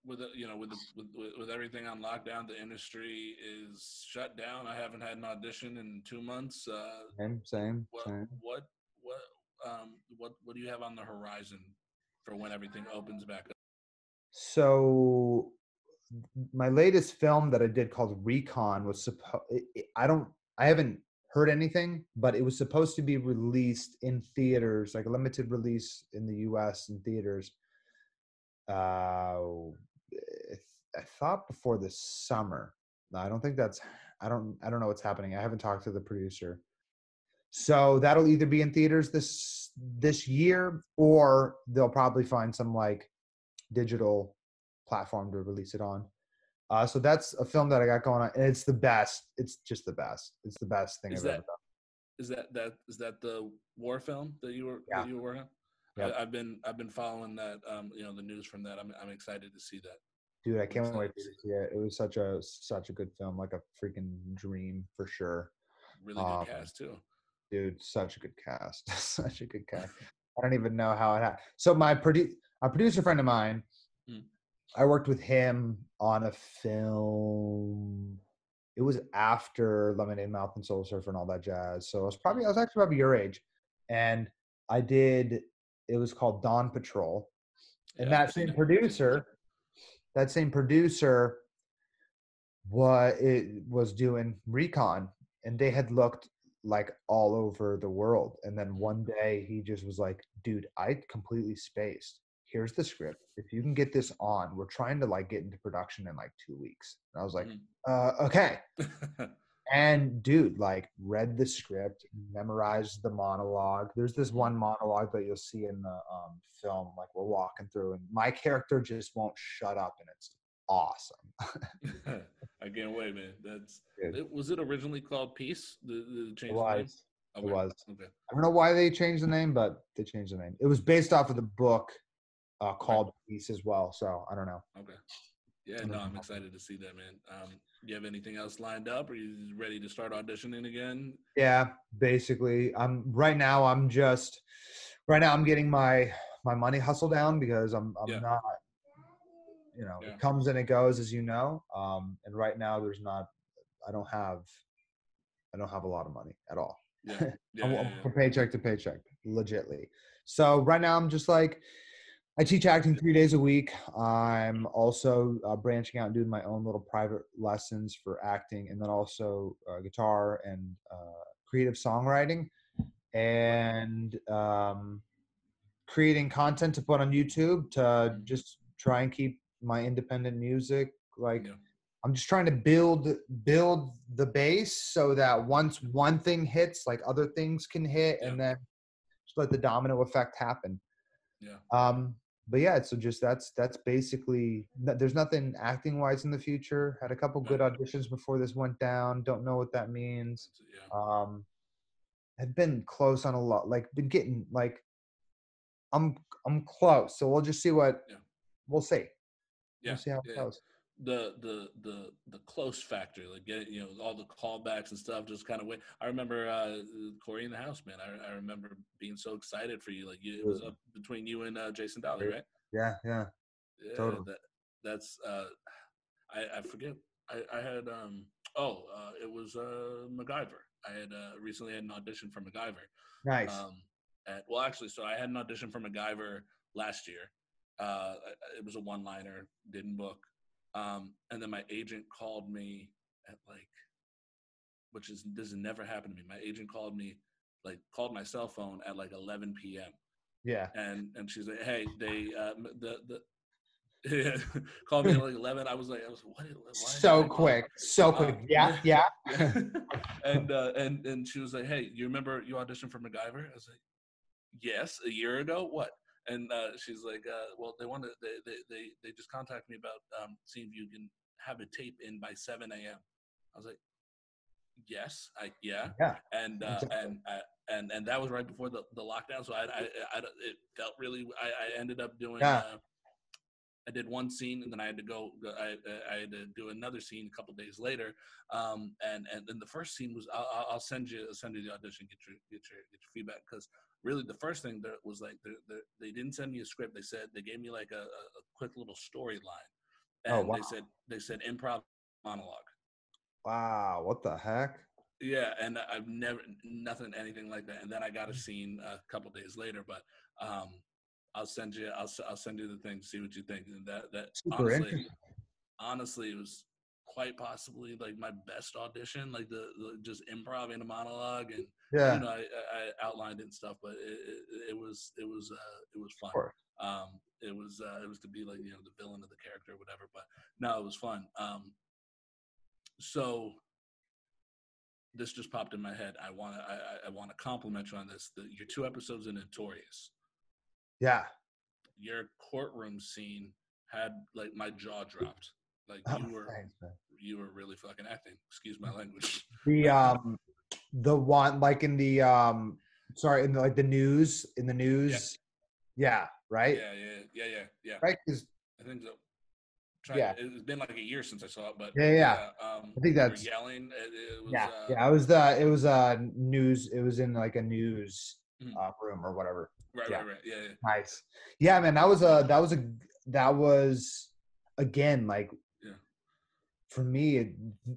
Speaker 1: with with everything on lockdown, the industry is shut down. I haven't had an audition in 2 months.
Speaker 3: Same.
Speaker 1: What do you have on the horizon for when everything opens back up?
Speaker 3: So my latest film that I did called Recon was I haven't heard anything, but it was supposed to be released in theaters, like a limited release in the US in theaters. I thought before the summer. No, I don't think that's I don't know what's happening. I haven't talked to the producer. So that'll either be in theaters this year, or they'll probably find some like digital platform to release it on. So that's a film that I got going on, and it's the best. It's just the best. It's the best thing I've ever done.
Speaker 1: Is that the war film that you were working on?
Speaker 3: Yep.
Speaker 1: I've been following that. The news from that. I'm excited to see that.
Speaker 3: Dude, I can't wait to see it. It was such a good film, like a freaking dream for sure.
Speaker 1: Really good cast too.
Speaker 3: Dude, such a good cast. Such a good cast. I don't even know how it happened. So a producer friend of mine, I worked with him on a film. It was after Lemonade Mouth and Soul Surfer and all that jazz. So I was actually probably your age. And it was called Dawn Patrol. And that same producer was doing Recon, and they had looked like all over the world. And then one day he just was like, dude, I completely spaced. Here's the script. If you can get this on, we're trying to like get into production in like 2 weeks. And I was like, okay. And dude, like read the script, memorized the monologue. There's this one monologue that you'll see in the film, like we're walking through, and my character just won't shut up, and it's awesome.
Speaker 1: I can't wait, man. Was it originally called Peace? The change
Speaker 3: it was.
Speaker 1: The name?
Speaker 3: It was.
Speaker 1: Okay.
Speaker 3: I don't know why they changed the name, but they changed the name. It was based off of the book called Peace as well. So I don't know.
Speaker 1: Okay. Yeah, no, I'm excited to see that, man. Do you have anything else lined up? Are you ready to start auditioning again? Yeah, basically. Right now I'm getting my money hustle down, because I'm not, it comes and it goes, as you know. And right now I don't have a lot of money at all. I'm from paycheck to paycheck, legitly. So right now I'm just like, I teach acting 3 days a week. I'm also branching out and doing my own little private lessons for acting, and then also guitar and creative songwriting, and creating content to put on YouTube to just try and keep my independent music. I'm just trying to build the base so that once one thing hits, like other things can hit, and then just let the domino effect happen. But yeah, so just that's basically, there's nothing acting wise in the future. Had a couple good auditions before this went down. Don't know what that means. I've been close on a lot, like been getting like, I'm close. So we'll just see we'll see. We'll see how it goes. The close factor, like getting, all the callbacks and stuff, just kind of wait. I remember Corey in the House, man. I remember being so excited for you. Like it was up between you and Jason Dolly, right? Yeah, totally. That's I forget. I had It was MacGyver. I had recently had an audition for MacGyver.
Speaker 3: Nice.
Speaker 1: Actually, so I had an audition for MacGyver last year. It was a one-liner, didn't book. And then my agent called me at this has never happened to me. My agent called my cell phone at 11 p.m.
Speaker 3: Yeah.
Speaker 1: And she's like, hey, they called me at 11. I was like, what?
Speaker 3: So quick. Yeah.
Speaker 1: And she was like, hey, you remember you auditioned for MacGyver? I was like, yes, a year ago. What? And she's like, well, they just contacted me about seeing if you can have a tape in by 7 a.m. I was like, yes, yeah. And that was right before the lockdown. So it felt really. I ended up doing. I did one scene, and then I had to go. I had to do another scene a couple days later. And then the first scene was. I'll send you the audition. Get your feedback, because really the first thing that was they didn't send me a script. They gave me a quick little storyline, and they said improv monologue.
Speaker 3: Wow, what the heck?
Speaker 1: Yeah, and I've never anything like that. And then I got a scene a couple days later, but I'll send you the thing to see what you think. And that
Speaker 3: Super
Speaker 1: honestly, it was quite possibly my best audition, the just improv in a monologue, and I outlined it and stuff, but it was fun.
Speaker 3: Sure.
Speaker 1: It was to be the villain of the character or whatever, but no, it was fun. So this just popped in my head. I want to compliment you on this. Your 2 episodes in Notorious.
Speaker 3: Yeah.
Speaker 1: Your courtroom scene had my jaw dropped. You were really fucking acting. Excuse my language.
Speaker 3: The one in the in the news Yeah, right?
Speaker 1: Yeah.
Speaker 3: Right? 'Cause
Speaker 1: I think so. It's been a year since I saw it, but
Speaker 3: I think that's
Speaker 1: yelling. It was,
Speaker 3: it was news. It was in a news room or whatever.
Speaker 1: Right. Yeah.
Speaker 3: Nice. Yeah, man. That was again for me.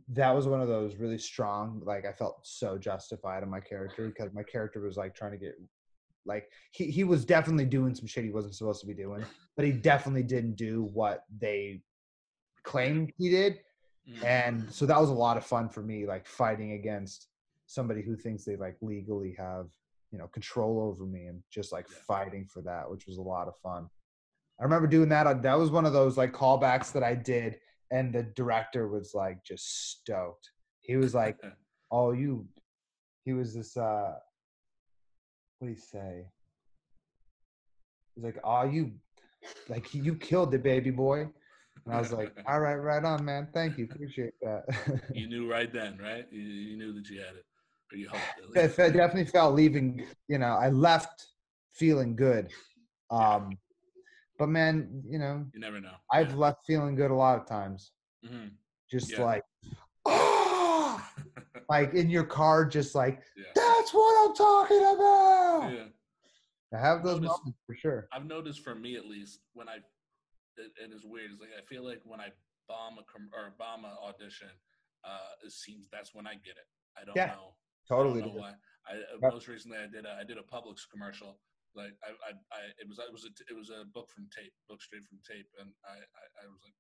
Speaker 3: That was one of those really strong. I felt so justified in my character because my character was trying to get. He was definitely doing some shit he wasn't supposed to be doing, but he definitely didn't do what they claimed he did. And so that was a lot of fun for me, fighting against somebody who thinks they legally have control over me, and just fighting for that, which was a lot of fun. I remember doing that. That was one of those callbacks that I did, and the director was just stoked. He was like, oh, he was this what do you say? He's like, oh, you killed it, baby boy. And I was like, all right, right on, man. Thank you. Appreciate that.
Speaker 1: You knew right then, right? You knew that you had it. Or you hoped
Speaker 3: it. I definitely felt leaving, I left feeling good. But man,
Speaker 1: you never know.
Speaker 3: I've left feeling good a lot of times.
Speaker 1: Mm-hmm.
Speaker 3: Just oh! In your car, just that's what I'm talking about.
Speaker 1: Yeah.
Speaker 3: I have those moments for sure.
Speaker 1: I've noticed, for me at least, when and it's weird, it's I feel like when I bomb a audition, it seems that's when I get it. I don't know.
Speaker 3: Totally.
Speaker 1: I don't know why. Most recently, I did a Publix commercial. It was a book straight from tape, and I was like,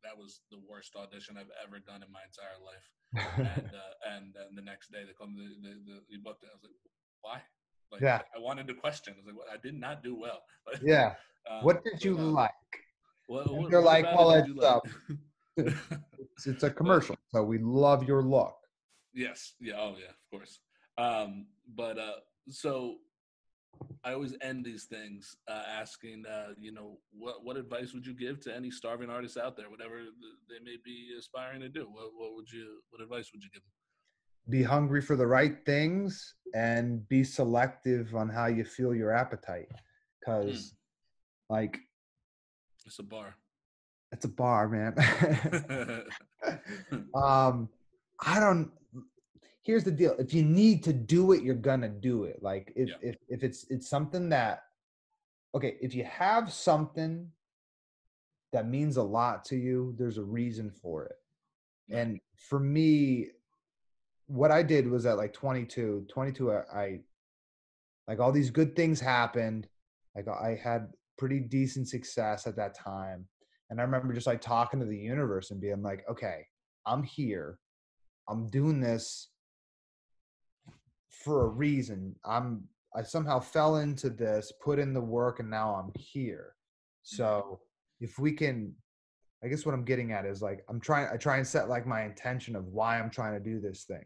Speaker 1: that was the worst audition I've ever done in my entire life. And the next day they called me, the booked it. I was like, why? I wanted to question. I was like, well, I did not do well.
Speaker 3: What did you like?
Speaker 1: They're
Speaker 3: it's a commercial, so we love your look.
Speaker 1: Yes. Yeah. Oh, yeah. Of course. So I always end these things asking, what advice would you give to any starving artists out there, whatever they may be aspiring to do? What advice would you give them?
Speaker 3: Be hungry for the right things and be selective on how you feel your appetite. Because,
Speaker 1: it's a bar.
Speaker 3: It's a bar, man. Here's the deal. If you need to do it, you're gonna do it. If it's something that, if you have something that means a lot to you, there's a reason for it. And for me, what I did was at like 22, I like all these good things happened. Like I had pretty decent success at that time. And I remember just like talking to the universe and being like, okay, I'm here. I'm doing this for a reason. I somehow fell into this, put in the work, and now I'm here. So if we can, I guess what I'm getting at is like I try and set like my intention of why I'm trying to do this thing.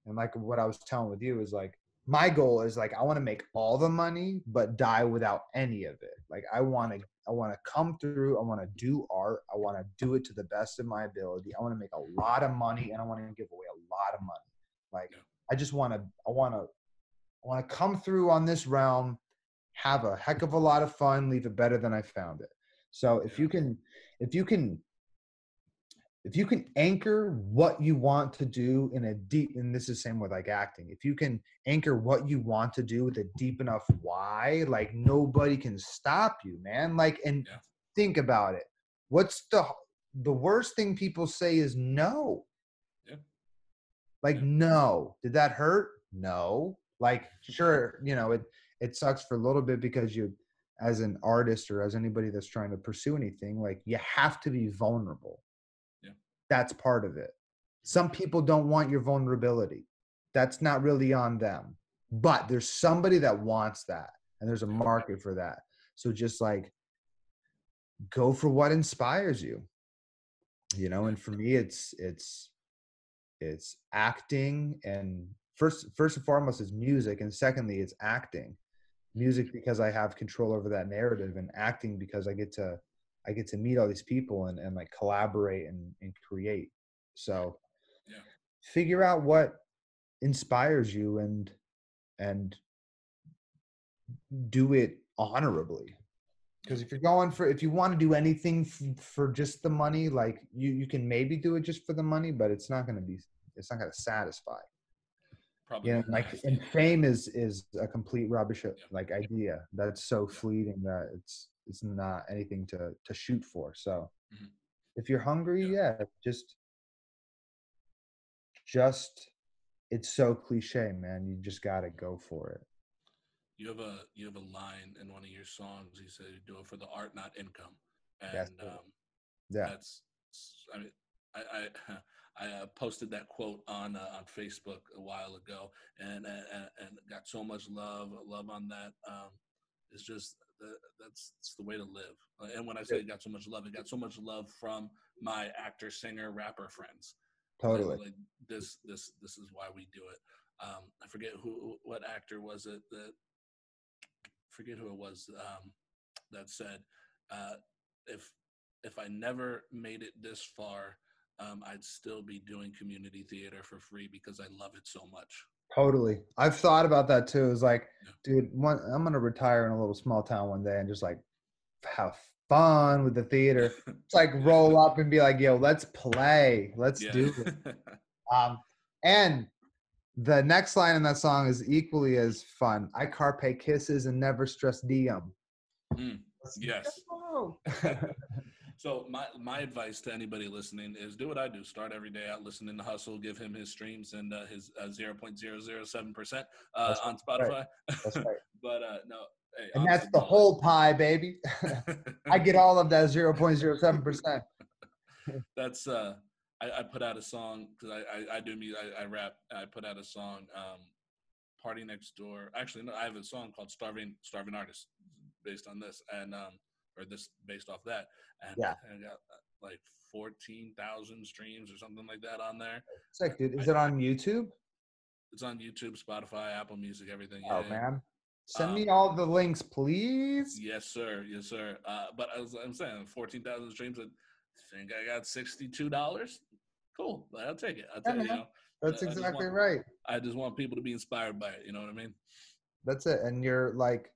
Speaker 3: And like what I was telling with you is like my goal is like I want to make all the money but die without any of it. Like I want to come through, I want to do art, I want to do it to the best of my ability. I want to make a lot of money and I want to give away a lot of money. Like I just want to I want to come through on this realm, have a heck of a lot of fun, leave it better than I found it. So if you can anchor what you want to do in a deep, and this is the same with like acting, if you can anchor what you want to do with a deep enough why, like nobody can stop you, man. Like, and think about it. What's the worst thing people say is no. Like, no. Did that hurt? No. Like, sure, you know, it sucks for a little bit because you, as an artist or as anybody that's trying to pursue anything, like you have to be vulnerable. That's part of it. Some people don't want your vulnerability. That's not really on them. But there's somebody that wants that, and there's a market for that. So just like go for what inspires you, you know. And for me, it's acting, and first and foremost is music, and secondly, it's acting. Music because I have control over that narrative, and acting because I get to meet all these people and like collaborate and create. So figure out what inspires you and do it honorably. Because if you want to do anything for just the money, like you can maybe do it just for the money, but it's not going to satisfy. Probably. Yeah, like, and fame is a complete rubbish like idea. That's so fleeting that it's not anything to shoot for. So if you're hungry, just it's so cliche, man. You just gotta go for it.
Speaker 1: You have a line in one of your songs. You say you do it for the art, not income. And that's, I mean, I posted that quote on Facebook a while ago, and got so much love on that. It's just that's the way to live. And when I say it got so much love, it got so much love from my actor, singer, rapper friends.
Speaker 3: Totally.
Speaker 1: Like this is why we do it. I forget what actor was it that. Forget who it was that said, if I never made it this far, I'd still be doing community theater for free because I love it so much.
Speaker 3: Totally. I've thought about that too. It's like, dude, I'm going to retire in a little small town one day and just like have fun with the theater. It's like roll up and be like, yo, let's play. Let's do it. And the next line in that song is equally as fun. I carpe kisses and never stress DM.
Speaker 1: Yes. So my advice to anybody listening is do what I do. Start every day out listening to Hustle. Give him his streams and his 0.007% on Spotify.
Speaker 3: Right. That's right.
Speaker 1: But no. Hey,
Speaker 3: and that's the whole pie, baby. I get all of that 0.07%.
Speaker 1: That's I put out a song because I do music. I rap. I put out a song, Party Next Door. Actually, no, I have a song called Starving Artist based on this, and or this based off that. And I got like 14,000 streams or something like that on there.
Speaker 3: Sick, dude. Is it on YouTube?
Speaker 1: It's on YouTube, Spotify, Apple Music, everything.
Speaker 3: Oh, man. Send me all the links, please.
Speaker 1: Yes, sir. Yes, sir. But I'm saying 14,000 streams. I think I got $62. Cool. I'll take it. I'll take it. You know,
Speaker 3: that's exactly right.
Speaker 1: I just want people to be inspired by it. You know what I mean?
Speaker 3: That's it. And you're like,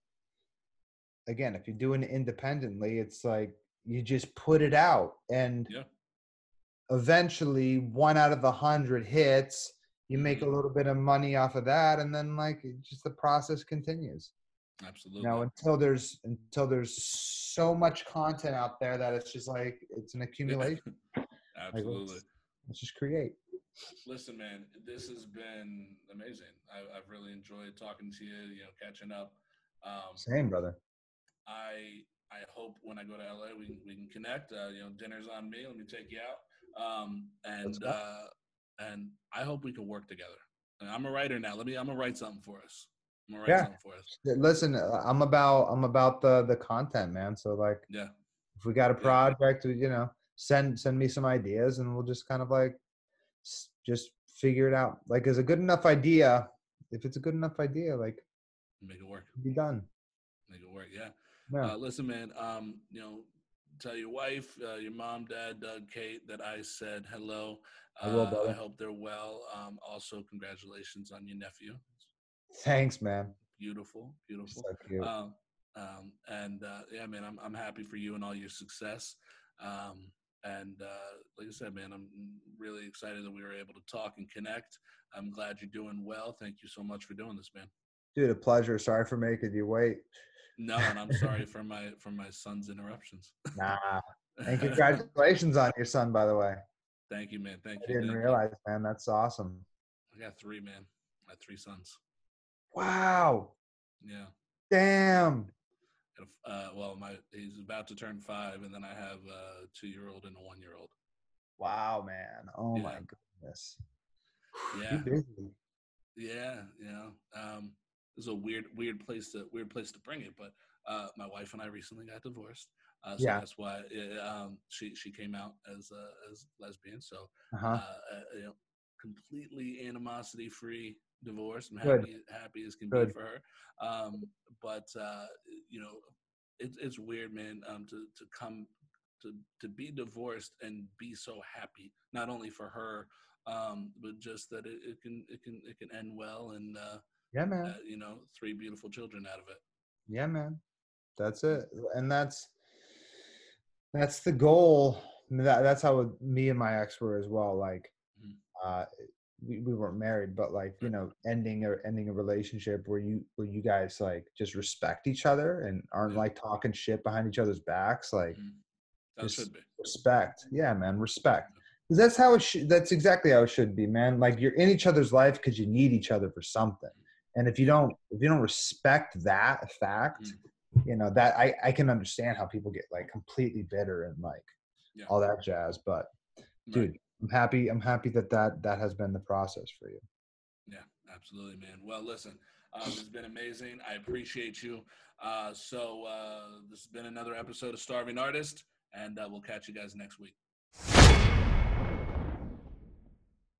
Speaker 3: again, if you're doing it independently, it's like you just put it out, and eventually 1 out of 100 hits. You make a little bit of money off of that, and then like just the process continues.
Speaker 1: Absolutely.
Speaker 3: You know, until there's so much content out there that it's just like it's an accumulation.
Speaker 1: Absolutely.
Speaker 3: Let's just create.
Speaker 1: Listen, man, this has been amazing. I've really enjoyed talking to you, catching up.
Speaker 3: Same, brother.
Speaker 1: I hope when I go to LA we can connect. Dinner's on me. Let me take you out. And I hope we can work together. And I'm a writer now. I'm gonna write something for us.
Speaker 3: Listen, I'm about the content, man. So like,
Speaker 1: yeah,
Speaker 3: if we got a project, send me some ideas, and we'll just kind of like just figure it out. Like, is a good enough idea? If it's a good enough idea, like,
Speaker 1: make it work.
Speaker 3: Be done.
Speaker 1: Make it work. Yeah. Listen, man. Tell your wife, your mom, dad, Doug, Kate, that I said hello.
Speaker 3: I will, brother.
Speaker 1: I hope they're well. Also, congratulations on your nephew.
Speaker 3: Thanks, man.
Speaker 1: Beautiful.
Speaker 3: So cute.
Speaker 1: Yeah, man, I'm happy for you and all your success. Like I said, man, I'm really excited that we were able to talk and connect. I'm glad you're doing well. Thank you so much for doing this, man.
Speaker 3: Dude, a pleasure. Sorry for making you wait.
Speaker 1: No, and I'm sorry for my son's interruptions.
Speaker 3: Nah. And congratulations on your son, by the way.
Speaker 1: Thank you, man. Thank you.
Speaker 3: I didn't realize, man. That's awesome.
Speaker 1: I got 3, man. I had 3 sons.
Speaker 3: Wow.
Speaker 1: Yeah.
Speaker 3: Damn.
Speaker 1: He's about to turn 5, and then I have a 2-year-old and a 1-year-old.
Speaker 3: Wow, man. Oh my goodness.
Speaker 1: Yeah.
Speaker 3: You're busy.
Speaker 1: Yeah. It's a weird place to bring it, but my wife and I recently got divorced. So that's why she came out as lesbian. So completely animosity free divorce. I'm happy as can be for her. But it's weird, man. To come to be divorced and be so happy, not only for her, but just that it can end well, and
Speaker 3: yeah, man.
Speaker 1: 3 beautiful children out of it.
Speaker 3: Yeah, man. That's it, and that's the goal. That's how me and my ex were as well. Like, we weren't married, but like, ending a relationship where you guys like just respect each other and aren't like talking shit behind each other's backs. Like, just respect. Yeah, man, respect. Because that's how that's exactly how it should be, man. Like, you're in each other's life because you need each other for something. And if you don't respect that fact, that I can understand how people get like completely bitter and like all that jazz. But dude, I'm happy that has been the process for you.
Speaker 1: Yeah, absolutely, man. Well, listen, it's been amazing. I appreciate you. So this has been another episode of Starving Artist, and we'll catch you guys next week.